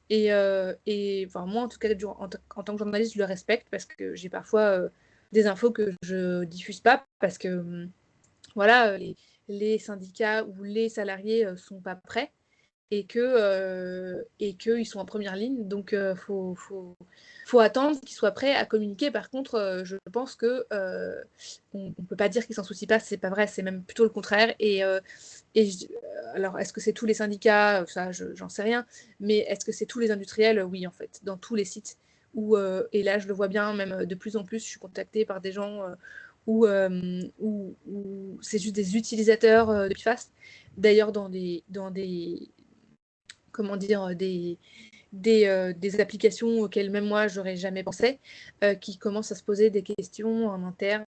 Speaker 3: Et moi, en tout cas, en tant que journaliste, je le respecte parce que j'ai parfois des infos que je diffuse pas parce que, voilà, les syndicats ou les salariés sont pas prêts et qu'ils sont en première ligne. Donc, faut attendre qu'ils soient prêts à communiquer. Par contre, je pense que on ne peut pas dire qu'ils s'en soucient pas. C'est pas vrai. C'est même plutôt le contraire. Alors, est-ce que c'est tous les syndicats? Ça, j'en sais rien. Mais est-ce que c'est tous les industriels? Oui, en fait, dans tous les sites. Et là, je le vois bien, même de plus en plus, je suis contactée par des gens où c'est juste des utilisateurs de PFAS. D'ailleurs, dans des comment dire, des applications auxquelles même moi, j'aurais jamais pensé, qui commencent à se poser des questions en interne,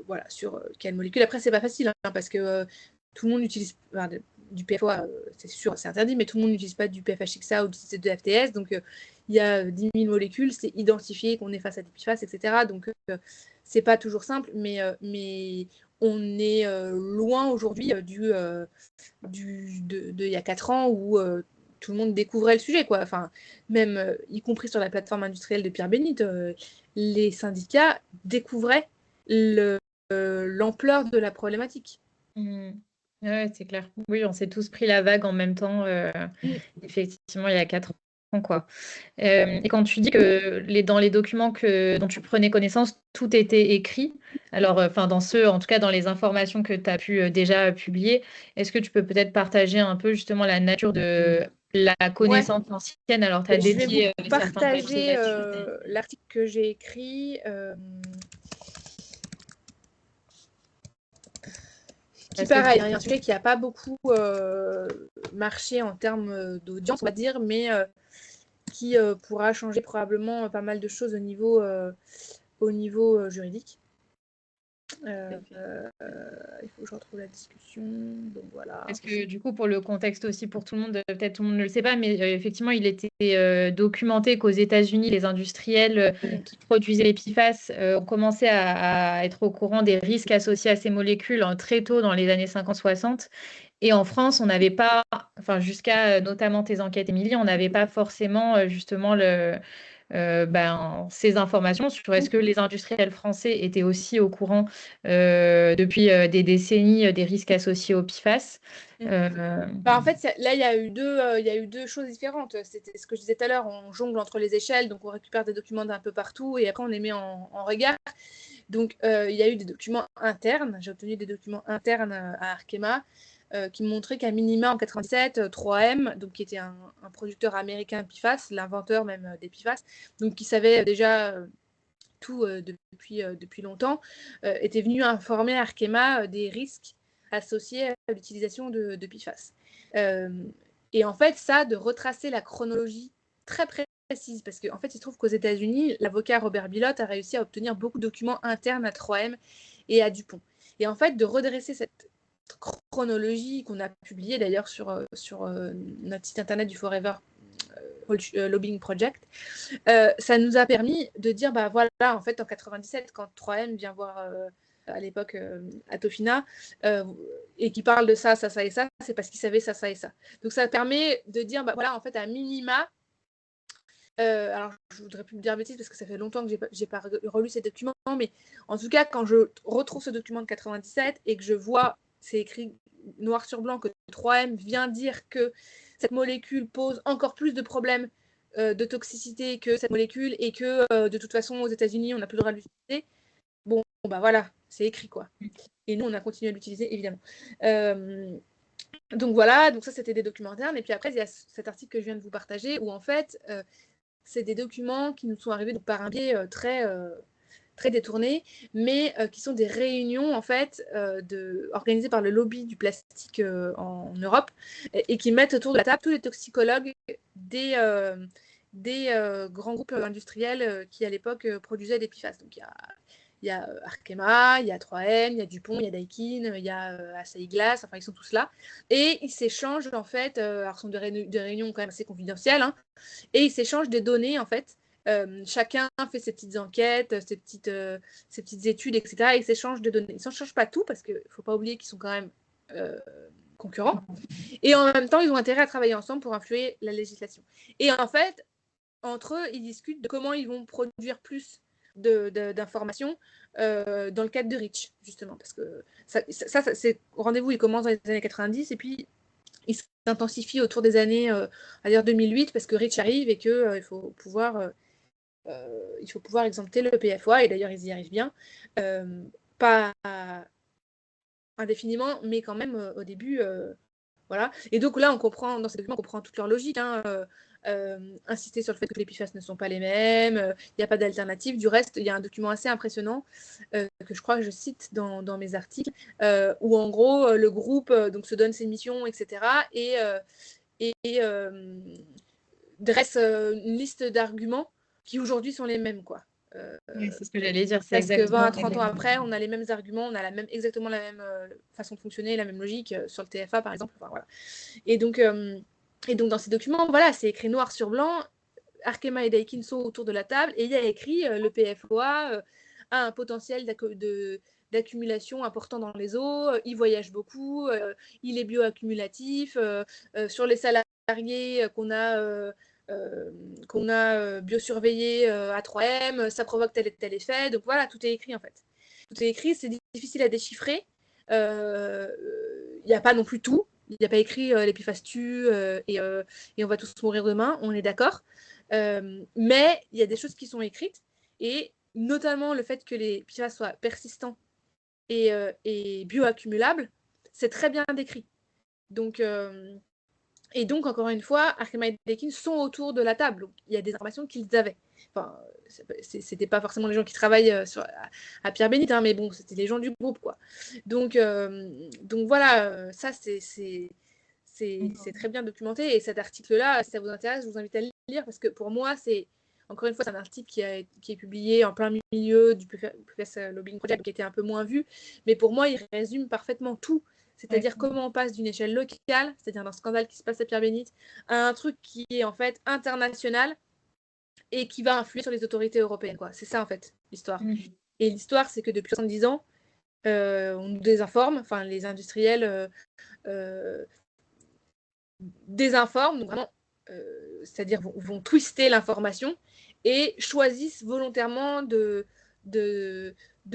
Speaker 3: voilà, sur quelle molécule. Après, c'est pas facile, hein, parce que tout le monde utilise du PFOA, c'est sûr, c'est interdit, mais tout le monde n'utilise pas du PFHXA ou de FTS, donc il y a 10 000 molécules, c'est identifié qu'on est face à des PFAS, etc. Donc, c'est pas toujours simple, mais on est loin aujourd'hui il y a 4 ans où tout le monde découvrait le sujet, quoi. Enfin, même, y compris sur la plateforme industrielle de Pierre Bénite, les syndicats découvraient l'ampleur de la problématique.
Speaker 1: Mmh. Ouais, c'est clair. Oui, on s'est tous pris la vague en même temps, effectivement, il y a 4 ans, quoi. Et quand tu dis que dans les documents dont tu prenais connaissance, tout était écrit, alors, en tout cas, dans les informations que tu as pu déjà publier, est-ce que tu peux peut-être partager un peu justement la nature de la
Speaker 3: Ouais,
Speaker 1: connaissance ancienne? Alors, tu as
Speaker 3: je vais
Speaker 1: dédié
Speaker 3: vous
Speaker 1: certains papiers
Speaker 3: partager
Speaker 1: là-dessus.
Speaker 3: l'article que j'ai écrit. Qui,
Speaker 1: Parce que
Speaker 3: pareil, est un sujet qui n'a pas beaucoup marché en termes d'audience, on va dire, mais qui pourra changer probablement pas mal de choses au niveau juridique. Il faut que je retrouve la discussion. Donc voilà.
Speaker 1: Parce que du coup, pour le contexte aussi, pour tout le monde, peut-être tout le monde ne le sait pas, mais effectivement, il était documenté qu'aux États-Unis, les industriels qui produisaient les PFAS ont commencé à être au courant des risques associés à ces molécules très tôt dans les années 50-60. Et en France, on n'avait pas, jusqu'à notamment tes enquêtes, Émilie, on n'avait pas forcément justement ces informations sur est-ce que les industriels français étaient aussi au courant depuis des décennies des risques associés au PFAS.
Speaker 3: En fait, là, il y a eu deux choses différentes. C'était ce que je disais tout à l'heure, on jongle entre les échelles, donc on récupère des documents d'un peu partout et après on les met en regard. Donc, il y a eu des documents internes. J'ai obtenu des documents internes à Arkema qui montraient qu'à minima en 97, 3M, donc qui était un producteur américain PFAS, l'inventeur même des PFAS, donc qui savait déjà tout depuis longtemps, était venu informer Arkema des risques associées à l'utilisation de PFAS. Et en fait, ça, de retracer la chronologie très précise, parce qu'en fait, il se trouve qu'aux États-Unis, l'avocat Robert Bilott a réussi à obtenir beaucoup de documents internes à 3M et à DuPont. Et en fait, de redresser cette chronologie qu'on a publiée d'ailleurs sur notre site internet du Forever Lobbying Project, ça nous a permis de dire, bah voilà, en fait, en 97, quand 3M vient voir à l'époque Atofina, et qui parle de ça, ça, ça et ça, c'est parce qu'il savait ça, ça et ça. Donc ça permet de dire, bah voilà, en fait, à minima, alors je voudrais plus me dire bêtise parce que ça fait longtemps que j'ai pas relu ces documents, mais en tout cas, quand je retrouve ce document de 97 et que je vois, c'est écrit noir sur blanc, que 3M vient dire que cette molécule pose encore plus de problèmes de toxicité que cette molécule et que de toute façon aux États-Unis on n'a plus le droit de l'utiliser. Bon, bah voilà, c'est écrit quoi. Et nous on a continué à l'utiliser évidemment. Donc voilà, donc ça c'était des documents internes. Et puis après il y a cet article que je viens de vous partager où en fait c'est des documents qui nous sont arrivés par un biais très détourné, mais qui sont des réunions en fait organisées par le lobby du plastique en Europe et qui mettent autour de la table tous les toxicologues des grands groupes industriels qui à l'époque produisaient des PFAS. Donc il y a Arkema, il y a 3M, il y a DuPont, il y a Daikin, il y a Asahi Glass, enfin ils sont tous là. Et ils s'échangent en fait, alors ce sont des réunions quand même assez confidentielles, hein, et ils s'échangent des données en fait. Chacun fait ses petites enquêtes, ses petites études, etc. Et ils s'échangent des données. Ils ne s'échangent pas tout parce qu'il ne faut pas oublier qu'ils sont quand même concurrents. Et en même temps, ils ont intérêt à travailler ensemble pour influer la législation. Et en fait, entre eux, ils discutent de comment ils vont produire plus d'informations dans le cadre de REACH, justement. Parce que c'est rendez-vous, il commence dans les années 90 et puis il s'intensifie autour des années à dire 2008 parce que REACH arrive et qu'il faut pouvoir exempter le PFOA, et d'ailleurs ils y arrivent bien, pas indéfiniment, mais quand même au début, voilà. Et donc là, on comprend, dans ces documents, on comprend toute leur logique, hein, insister sur le fait que les PFAS ne sont pas les mêmes, il n'y a pas d'alternative. Du reste, il y a un document assez impressionnant que je crois que je cite dans mes articles, où en gros, le groupe donc, se donne ses missions, etc. et dresse une liste d'arguments qui aujourd'hui sont les mêmes, quoi.
Speaker 1: Oui, c'est ce que j'allais dire, c'est
Speaker 3: Parce que
Speaker 1: exactement
Speaker 3: 20 à 30 ans après, on a les mêmes arguments, on a exactement la même façon de fonctionner, la même logique sur le TFA, par exemple. Enfin, voilà. Et donc, dans ces documents, voilà, c'est écrit noir sur blanc. Arkema et Daikin sont autour de la table et il y a écrit le PFOA a un potentiel d'accumulation important dans les eaux, il voyage beaucoup, il est bioaccumulatif, sur les salariés qu'on a biosurveillés à 3M, ça provoque tel et tel effet. Donc voilà, tout est écrit en fait. Tout est écrit, c'est difficile à déchiffrer. Il n'y a pas non plus tout. Il n'y a pas écrit les PFAS tuent et on va tous mourir demain, on est d'accord. Mais il y a des choses qui sont écrites, et notamment le fait que les PFAS soient persistants et bioaccumulables, c'est très bien décrit. Donc, encore une fois, Arkema et Daikin sont autour de la table. Donc, il y a des informations qu'ils avaient. Enfin, c'était pas forcément les gens qui travaillent à Pierre-Bénite, hein, mais bon, c'était les gens du groupe, quoi. Donc voilà, ça, c'est très bien documenté. Et cet article-là, si ça vous intéresse, je vous invite à le lire parce que pour moi, encore une fois, c'est un article qui est publié en plein milieu du PFAS Lobbying Project, qui était un peu moins vu. Mais pour moi, il résume parfaitement tout. C'est-à-dire comment on passe d'une échelle locale, c'est-à-dire d'un scandale qui se passe à Pierre-Bénite, à un truc qui est en fait international et qui va influer sur les autorités européennes. C'est ça en fait l'histoire. Et l'histoire, c'est que depuis 70 ans, on nous désinforme, enfin les industriels désinforment, donc vraiment, c'est-à-dire vont twister l'information et choisissent volontairement de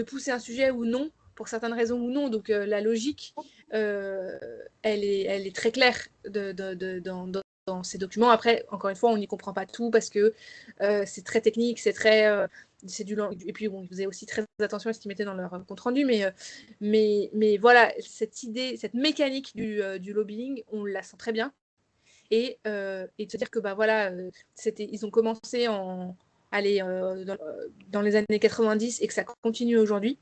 Speaker 3: pousser un sujet ou non, pour certaines raisons ou non. Donc la logique, elle est très claire dans ces documents. Après, encore une fois, on n'y comprend pas tout parce que c'est très technique, c'est très... et puis bon, ils faisaient aussi très attention à ce qu'ils mettaient dans leur compte rendu, mais voilà, cette idée, cette mécanique du lobbying, on la sent très bien. Et de se dire que bah voilà, ils ont commencé dans les années 90 et que ça continue aujourd'hui,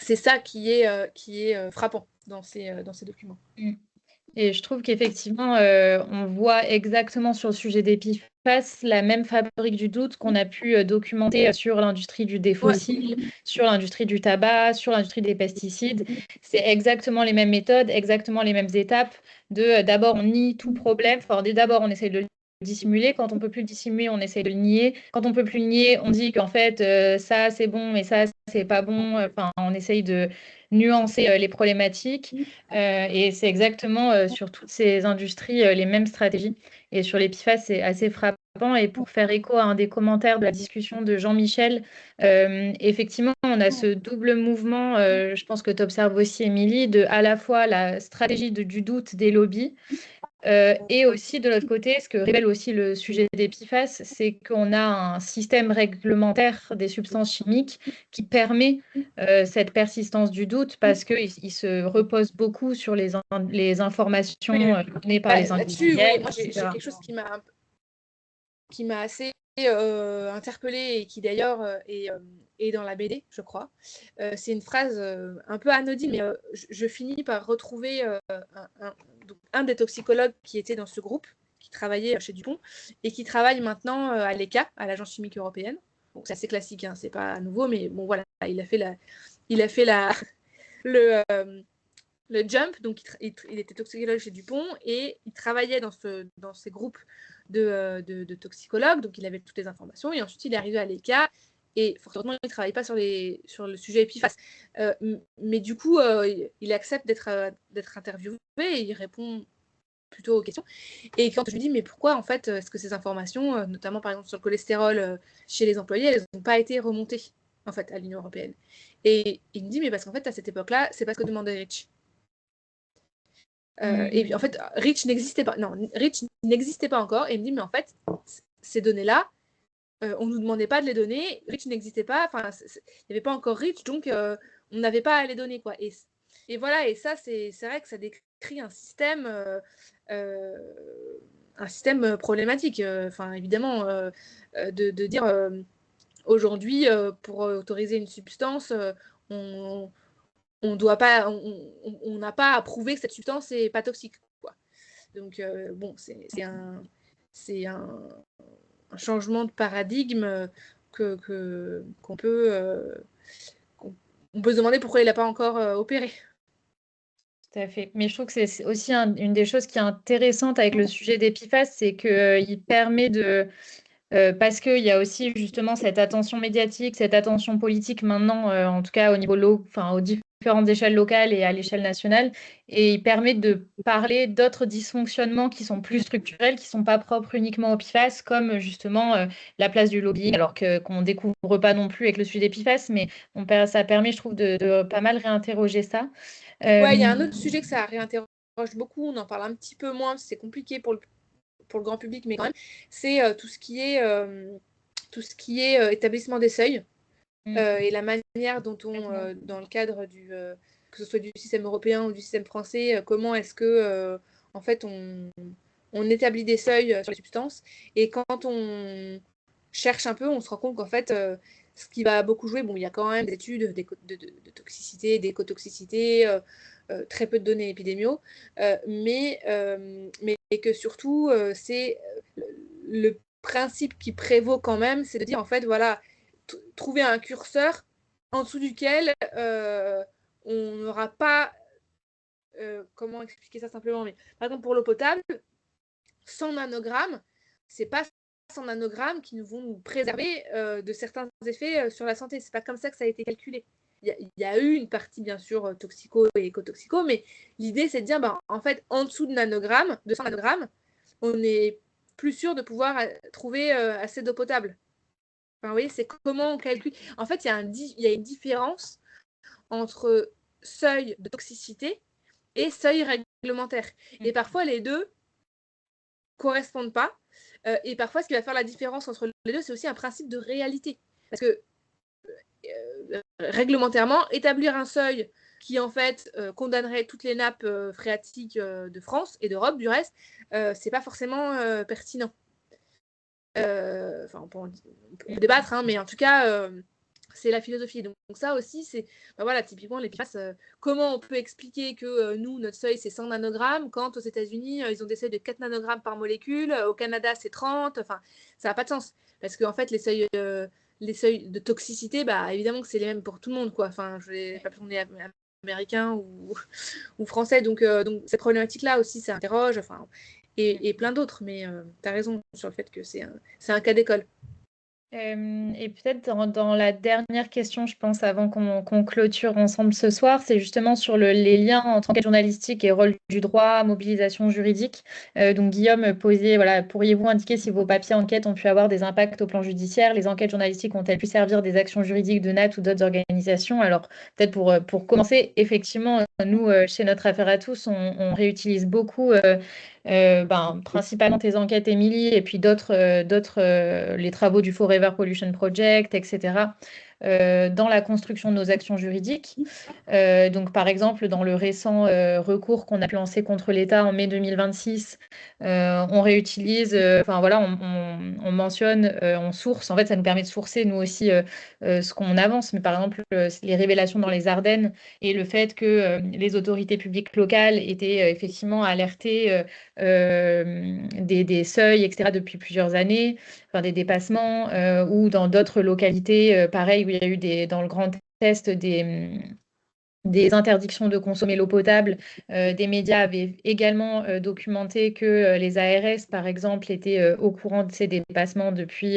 Speaker 3: c'est ça qui est frappant dans ces documents.
Speaker 1: Et je trouve qu'effectivement, on voit exactement sur le sujet des PFAS la même fabrique du doute qu'on a pu documenter sur l'industrie du défossile, sur l'industrie du tabac, sur l'industrie des pesticides. C'est exactement les mêmes méthodes, exactement les mêmes étapes. D'abord, on nie tout problème. Enfin, d'abord, on essaie de le dissimuler. Quand on peut plus le dissimuler, on essaie de le nier. Quand on peut plus le nier, on dit qu'en fait, ça, c'est bon, mais ça, c'est pas bon. Enfin, on essaye de nuancer les problématiques. Et c'est exactement sur toutes ces industries les mêmes stratégies. Et sur les PFAS, c'est assez frappant. Et pour faire écho à un des commentaires de la discussion de Jean-Michel, effectivement, on a ce double mouvement, je pense que tu observes aussi, Émilie, de à la fois la stratégie du doute des lobbies, et aussi de l'autre côté, ce que révèle aussi le sujet des PFAS, c'est qu'on a un système réglementaire des substances chimiques qui permet cette persistance du doute parce qu'il se repose beaucoup sur les informations données par les industriels,
Speaker 3: moi, j'ai
Speaker 1: etc.
Speaker 3: quelque chose qui m'a assez interpellée et qui d'ailleurs est dans la BD, je crois. C'est une phrase un peu anodine, mais je finis par retrouver un des toxicologues qui était dans ce groupe, qui travaillait chez Dupont, et qui travaille maintenant à l'ECA, à l'Agence chimique européenne. Donc c'est assez classique, hein, c'est pas nouveau, mais bon voilà, il a fait le jump, donc il était toxicologue chez Dupont et il travaillait dans ces groupes de toxicologues, donc il avait toutes les informations et ensuite il est arrivé à l'ECA et forcément il ne travaille pas sur le sujet PFAS. Mais du coup, il accepte d'être interviewé et il répond plutôt aux questions. Et quand je lui dis, mais pourquoi en fait, est-ce que ces informations, notamment par exemple sur le cholestérol chez les employés, elles n'ont pas été remontées en fait à l'Union européenne? Et il me dit, mais parce qu'en fait, à cette époque-là, c'est pas ce que demandait Rich. Et en fait, Rich n'existait pas. Non, Rich n'existait pas encore. Et il me dit, mais en fait, ces données-là, on ne nous demandait pas de les donner. Rich n'existait pas. Enfin, il n'y avait pas encore Rich, donc on n'avait pas à les donner, quoi. Et voilà, et ça, c'est vrai que ça décrit un système problématique. Enfin, évidemment, de dire aujourd'hui, pour autoriser une substance, on n'a pas à prouver que cette substance n'est pas toxique, quoi. Donc, bon, c'est un changement de paradigme qu'on peut se demander pourquoi il n'a pas encore opéré.
Speaker 1: Tout à fait. Mais je trouve que c'est aussi une des choses qui est intéressante avec le sujet des PFAS, c'est qu'il permet parce qu'il y a aussi justement cette attention médiatique, cette attention politique maintenant, en tout cas au niveau aux différentes échelles locales et à l'échelle nationale, et il permet de parler d'autres dysfonctionnements qui sont plus structurels, qui ne sont pas propres uniquement aux PFAS, comme justement la place du lobbying, alors qu'on ne découvre pas non plus avec le sujet des PFAS, mais ça permet, je trouve, de pas mal réinterroger ça.
Speaker 3: Ouais, il y a un autre sujet que ça réinterroge beaucoup, on en parle un petit peu moins, c'est compliqué pour le grand public, mais quand même, c'est tout ce qui est établissement des seuils et la manière dont dans le cadre que ce soit du système européen ou du système français, comment est-ce que en fait on établit des seuils sur les substances, et quand on cherche un peu, on se rend compte qu'en fait ce qui va beaucoup jouer, bon, il y a quand même des études de toxicité, d'écotoxicité, très peu de données épidémiaux, mais que surtout, c'est le principe qui prévaut quand même, c'est de dire, en fait, voilà, trouver un curseur en dessous duquel on n'aura pas... comment expliquer ça simplement, mais par exemple, pour l'eau potable, 100 nanogrammes, c'est pas 100 nanogrammes qui vont nous préserver de certains effets sur la santé. C'est pas comme ça que ça a été calculé. Il y a eu une partie, bien sûr, toxico et écotoxico, mais l'idée, c'est de dire, en fait, en dessous de 100 nanogrammes, on est plus sûr de pouvoir trouver assez d'eau potable. Enfin, vous voyez, c'est comment on calcule. En fait, il y a une différence entre seuil de toxicité et seuil réglementaire. Et parfois, les deux correspondent pas. Et parfois, ce qui va faire la différence entre les deux, c'est aussi un principe de réalité. Parce que réglementairement, établir un seuil qui en fait condamnerait toutes les nappes phréatiques de France et d'Europe, du reste, c'est pas forcément pertinent. On peut débattre, hein, mais en tout cas, c'est la philosophie. Donc ça aussi, c'est voilà, typiquement les PFAS, comment on peut expliquer que nous, notre seuil, c'est 100 nanogrammes, quand aux États-Unis, ils ont des seuils de 4 nanogrammes par molécule, au Canada, c'est 30, enfin, ça n'a pas de sens. Parce qu'en fait, les seuils de toxicité, bah, évidemment que c'est les mêmes pour tout le monde, quoi. Enfin, je n'ai pas besoin d'être américain ou français, donc cette problématique-là aussi, ça interroge, enfin, et plein d'autres, mais tu as raison sur le fait que c'est un cas d'école.
Speaker 1: Et peut-être dans la dernière question, je pense, avant qu'on clôture ensemble ce soir, c'est justement sur les liens entre enquête journalistique et rôle du droit, mobilisation juridique. Donc Guillaume posait, voilà, pourriez-vous indiquer si vos papiers enquêtes ont pu avoir des impacts au plan judiciaire? Les enquêtes journalistiques ont-elles pu servir des actions juridiques de NAT ou d'autres organisations? Alors peut-être pour commencer, effectivement, nous, chez Notre Affaire à tous, on réutilise beaucoup principalement tes enquêtes, Émilie, et puis d'autres, les travaux du Forever Pollution Project, etc., dans la construction de nos actions juridiques. Donc, par exemple, dans le récent recours qu'on a lancé contre l'État en mai 2026, on réutilise, on mentionne, on source. En fait, ça nous permet de sourcer, nous aussi, ce qu'on avance. Mais par exemple, les révélations dans les Ardennes et le fait que les autorités publiques locales étaient effectivement alertées des seuils, etc., depuis plusieurs années, enfin, des dépassements, ou dans d'autres localités, pareil, où il y a eu dans le Grand Est des interdictions de consommer l'eau potable. Des médias avaient également documenté que les ARS, par exemple, étaient au courant de ces dépassements depuis,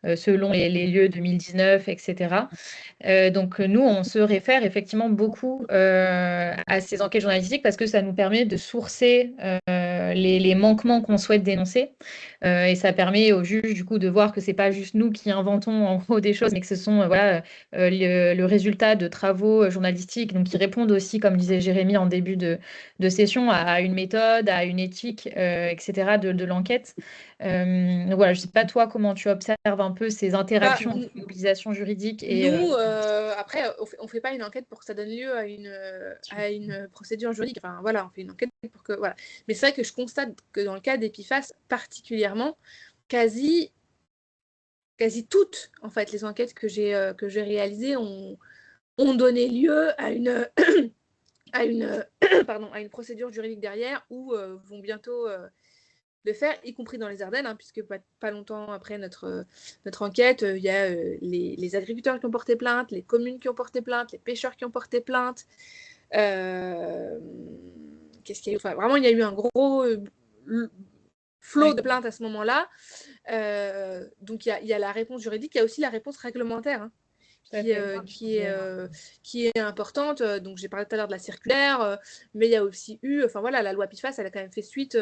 Speaker 1: selon les lieux, 2019, etc. Donc nous, on se réfère effectivement beaucoup à ces enquêtes journalistiques parce que ça nous permet de sourcer les manquements qu'on souhaite dénoncer. Et ça permet aux juges du coup de voir que c'est pas juste nous qui inventons en gros des choses, mais que ce sont le résultat de travaux journalistiques, donc qui répondent aussi, comme disait Jérémy en début de session, à une méthode, à une éthique, etc. de l'enquête. Voilà, je ne sais pas toi comment tu observes un peu ces interactions de mobilisation juridique et
Speaker 3: nous, après, on fait pas une enquête pour que ça donne lieu à une procédure juridique. Enfin voilà, on fait une enquête pour que voilà. Mais c'est vrai que je constate que dans le cas d'Epifas particulièrement, quasi toutes en fait les enquêtes que j'ai réalisées ont donné lieu à une à une procédure juridique derrière ou vont bientôt le faire, y compris dans les Ardennes, hein, puisque pas longtemps après notre enquête, il y a les agriculteurs qui ont porté plainte, les communes qui ont porté plainte, les pêcheurs qui ont porté plainte. Qu'est-ce qu'il y a eu? Enfin, vraiment, il y a eu un gros flot de plaintes à ce moment-là. Donc, il y a la réponse juridique, il y a aussi la réponse réglementaire, hein, qui est importante. Donc, j'ai parlé tout à l'heure de la circulaire, mais il y a aussi eu, enfin voilà, la loi PFAS, elle a quand même fait suite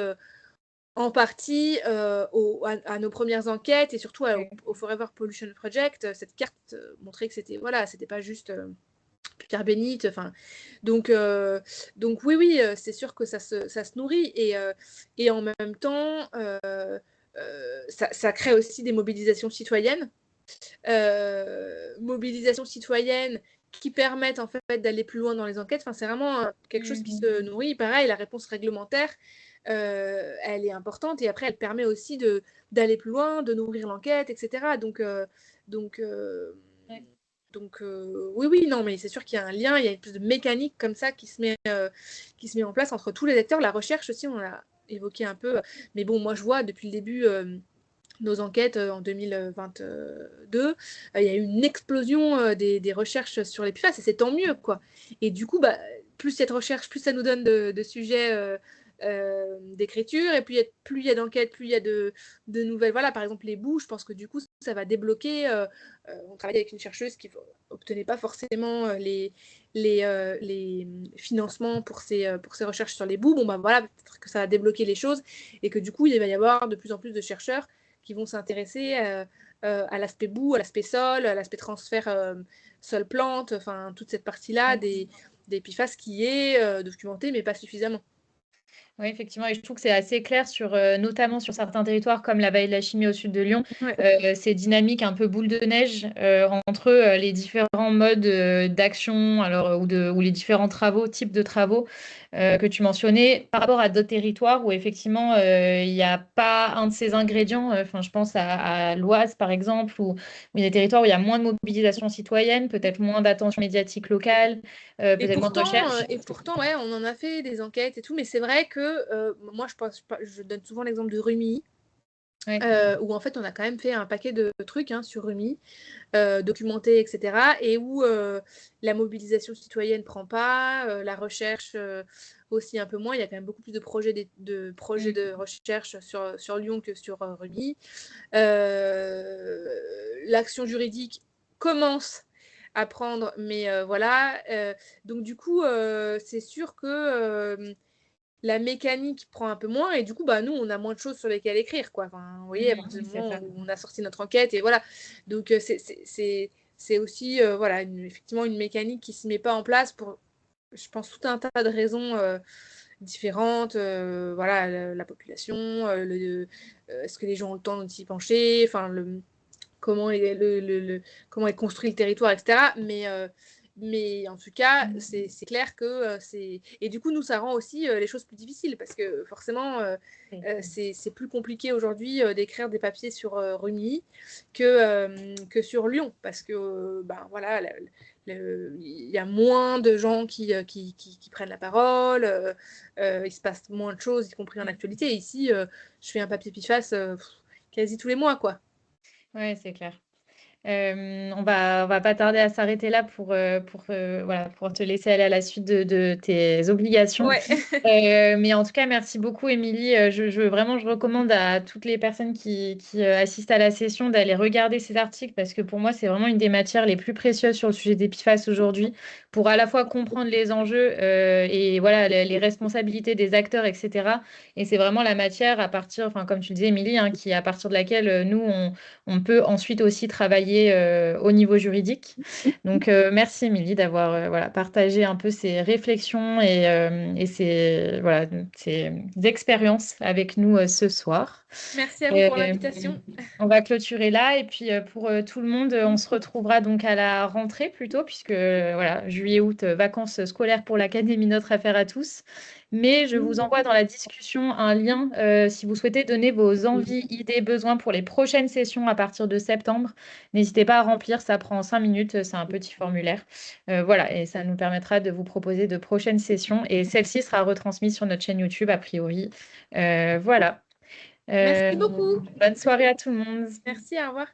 Speaker 3: en partie à nos premières enquêtes et surtout au Forever Pollution Project. Cette carte montrait que c'était pas juste terre bénite. Donc oui, c'est sûr que ça se nourrit et en même temps, ça crée aussi des mobilisations citoyennes. Mobilisations citoyennes qui permettent en fait d'aller plus loin dans les enquêtes. C'est vraiment quelque chose qui se nourrit. Pareil, la réponse réglementaire, elle est importante et après elle permet aussi d'aller plus loin, de nourrir l'enquête, etc. Donc oui, non, mais c'est sûr qu'il y a un lien, il y a une espèce de mécanique comme ça qui se met en place entre tous les acteurs. La recherche aussi, on l'a évoqué un peu, mais bon, moi je vois depuis le début nos enquêtes en 2022, il y a eu une explosion des recherches sur les PFAS et c'est tant mieux, quoi. Et du coup, plus cette recherche, plus ça nous donne de sujets d'écriture, et puis plus il y a d'enquêtes, plus il y a de nouvelles. Voilà, par exemple les boues, je pense que du coup ça va débloquer. On travaille avec une chercheuse qui n'obtenait pas forcément les financements pour ses recherches sur les boues. Bon, voilà, peut-être que ça va débloquer les choses et que du coup il va y avoir de plus en plus de chercheurs qui vont s'intéresser à l'aspect boue, à l'aspect sol, à l'aspect transfert sol-plante, enfin toute cette partie-là des PFAS qui est documentée, mais pas suffisamment.
Speaker 1: Oui, effectivement, et je trouve que c'est assez clair sur, notamment sur certains territoires comme la vallée de la Chimie au sud de Lyon,
Speaker 3: Ouais.
Speaker 1: ces dynamiques un peu boule de neige entre les différents modes d'action, alors ou les différents travaux, types de travaux que tu mentionnais, par rapport à d'autres territoires où effectivement il n'y a pas un de ces ingrédients. Enfin, je pense à l'Oise par exemple, où il y a des territoires où il y a moins de mobilisation citoyenne, peut-être moins d'attention médiatique locale, peut-être moins de recherche.
Speaker 3: Et pourtant, ouais, on en a fait des enquêtes et tout, mais c'est vrai que moi, je donne souvent l'exemple de Rumi,
Speaker 1: Ouais.
Speaker 3: où en fait, on a quand même fait un paquet de trucs sur Rumi, documentés, etc., et où la mobilisation citoyenne prend pas, la recherche aussi un peu moins. Il y a quand même beaucoup plus de projets de recherche sur Lyon que sur Rumi. L'action juridique commence à prendre, mais voilà. Donc du coup, c'est sûr que la mécanique prend un peu moins, et du coup, bah, nous, on a moins de choses sur lesquelles écrire, quoi. Enfin, vous voyez, à partir du
Speaker 1: C'est
Speaker 3: moment
Speaker 1: ça.
Speaker 3: où on a sorti notre enquête, et voilà. Donc c'est aussi, voilà, effectivement, une mécanique qui ne se met pas en place pour, je pense, tout un tas de raisons différentes. Voilà, la population, est-ce que les gens ont le temps de s'y pencher, enfin, comment comment est construit le territoire, etc. Mais en tout cas, c'est clair que c'est... Et du coup, nous, ça rend aussi les choses plus difficiles, parce que forcément, c'est plus compliqué aujourd'hui d'écrire des papiers sur Rumi que sur Lyon, parce que, ben voilà, il y a moins de gens qui prennent la parole, il se passe moins de choses, y compris en actualité. Et ici, je fais un papier PIFAS quasi tous les mois, quoi.
Speaker 1: Ouais, c'est clair. On va pas tarder à s'arrêter là voilà, pour te laisser aller à la suite de tes obligations.
Speaker 3: Ouais.
Speaker 1: Mais en tout cas, merci beaucoup, Émilie. Vraiment, je recommande à toutes les personnes qui assistent à la session d'aller regarder ces articles parce que pour moi, c'est vraiment une des matières les plus précieuses sur le sujet des PFAS aujourd'hui pour à la fois comprendre les enjeux et voilà, les responsabilités des acteurs, etc. Et c'est vraiment la matière à partir, enfin, comme tu le disais, Émilie, hein, à partir de laquelle nous, on peut ensuite aussi travailler au niveau juridique. Donc, merci Émilie d'avoir voilà, partagé un peu ces réflexions et voilà, ces expériences avec nous ce soir.
Speaker 3: Merci à vous pour
Speaker 1: Euh,
Speaker 3: l'invitation.
Speaker 1: on va clôturer là et puis pour tout le monde, on se retrouvera donc à la rentrée plutôt, puisque voilà, juillet-août, vacances scolaires pour l'Académie Notre Affaire à tous. Mais je vous envoie dans la discussion un lien si vous souhaitez donner vos envies, idées, besoins pour les prochaines sessions à partir de septembre. N'hésitez pas à remplir, ça prend 5 minutes, c'est un petit formulaire. Voilà, et ça nous permettra de vous proposer de prochaines sessions et celle-ci sera retransmise sur notre chaîne YouTube a priori. Voilà.
Speaker 3: Merci beaucoup.
Speaker 1: Bonne soirée à tout le monde.
Speaker 3: Merci, au revoir.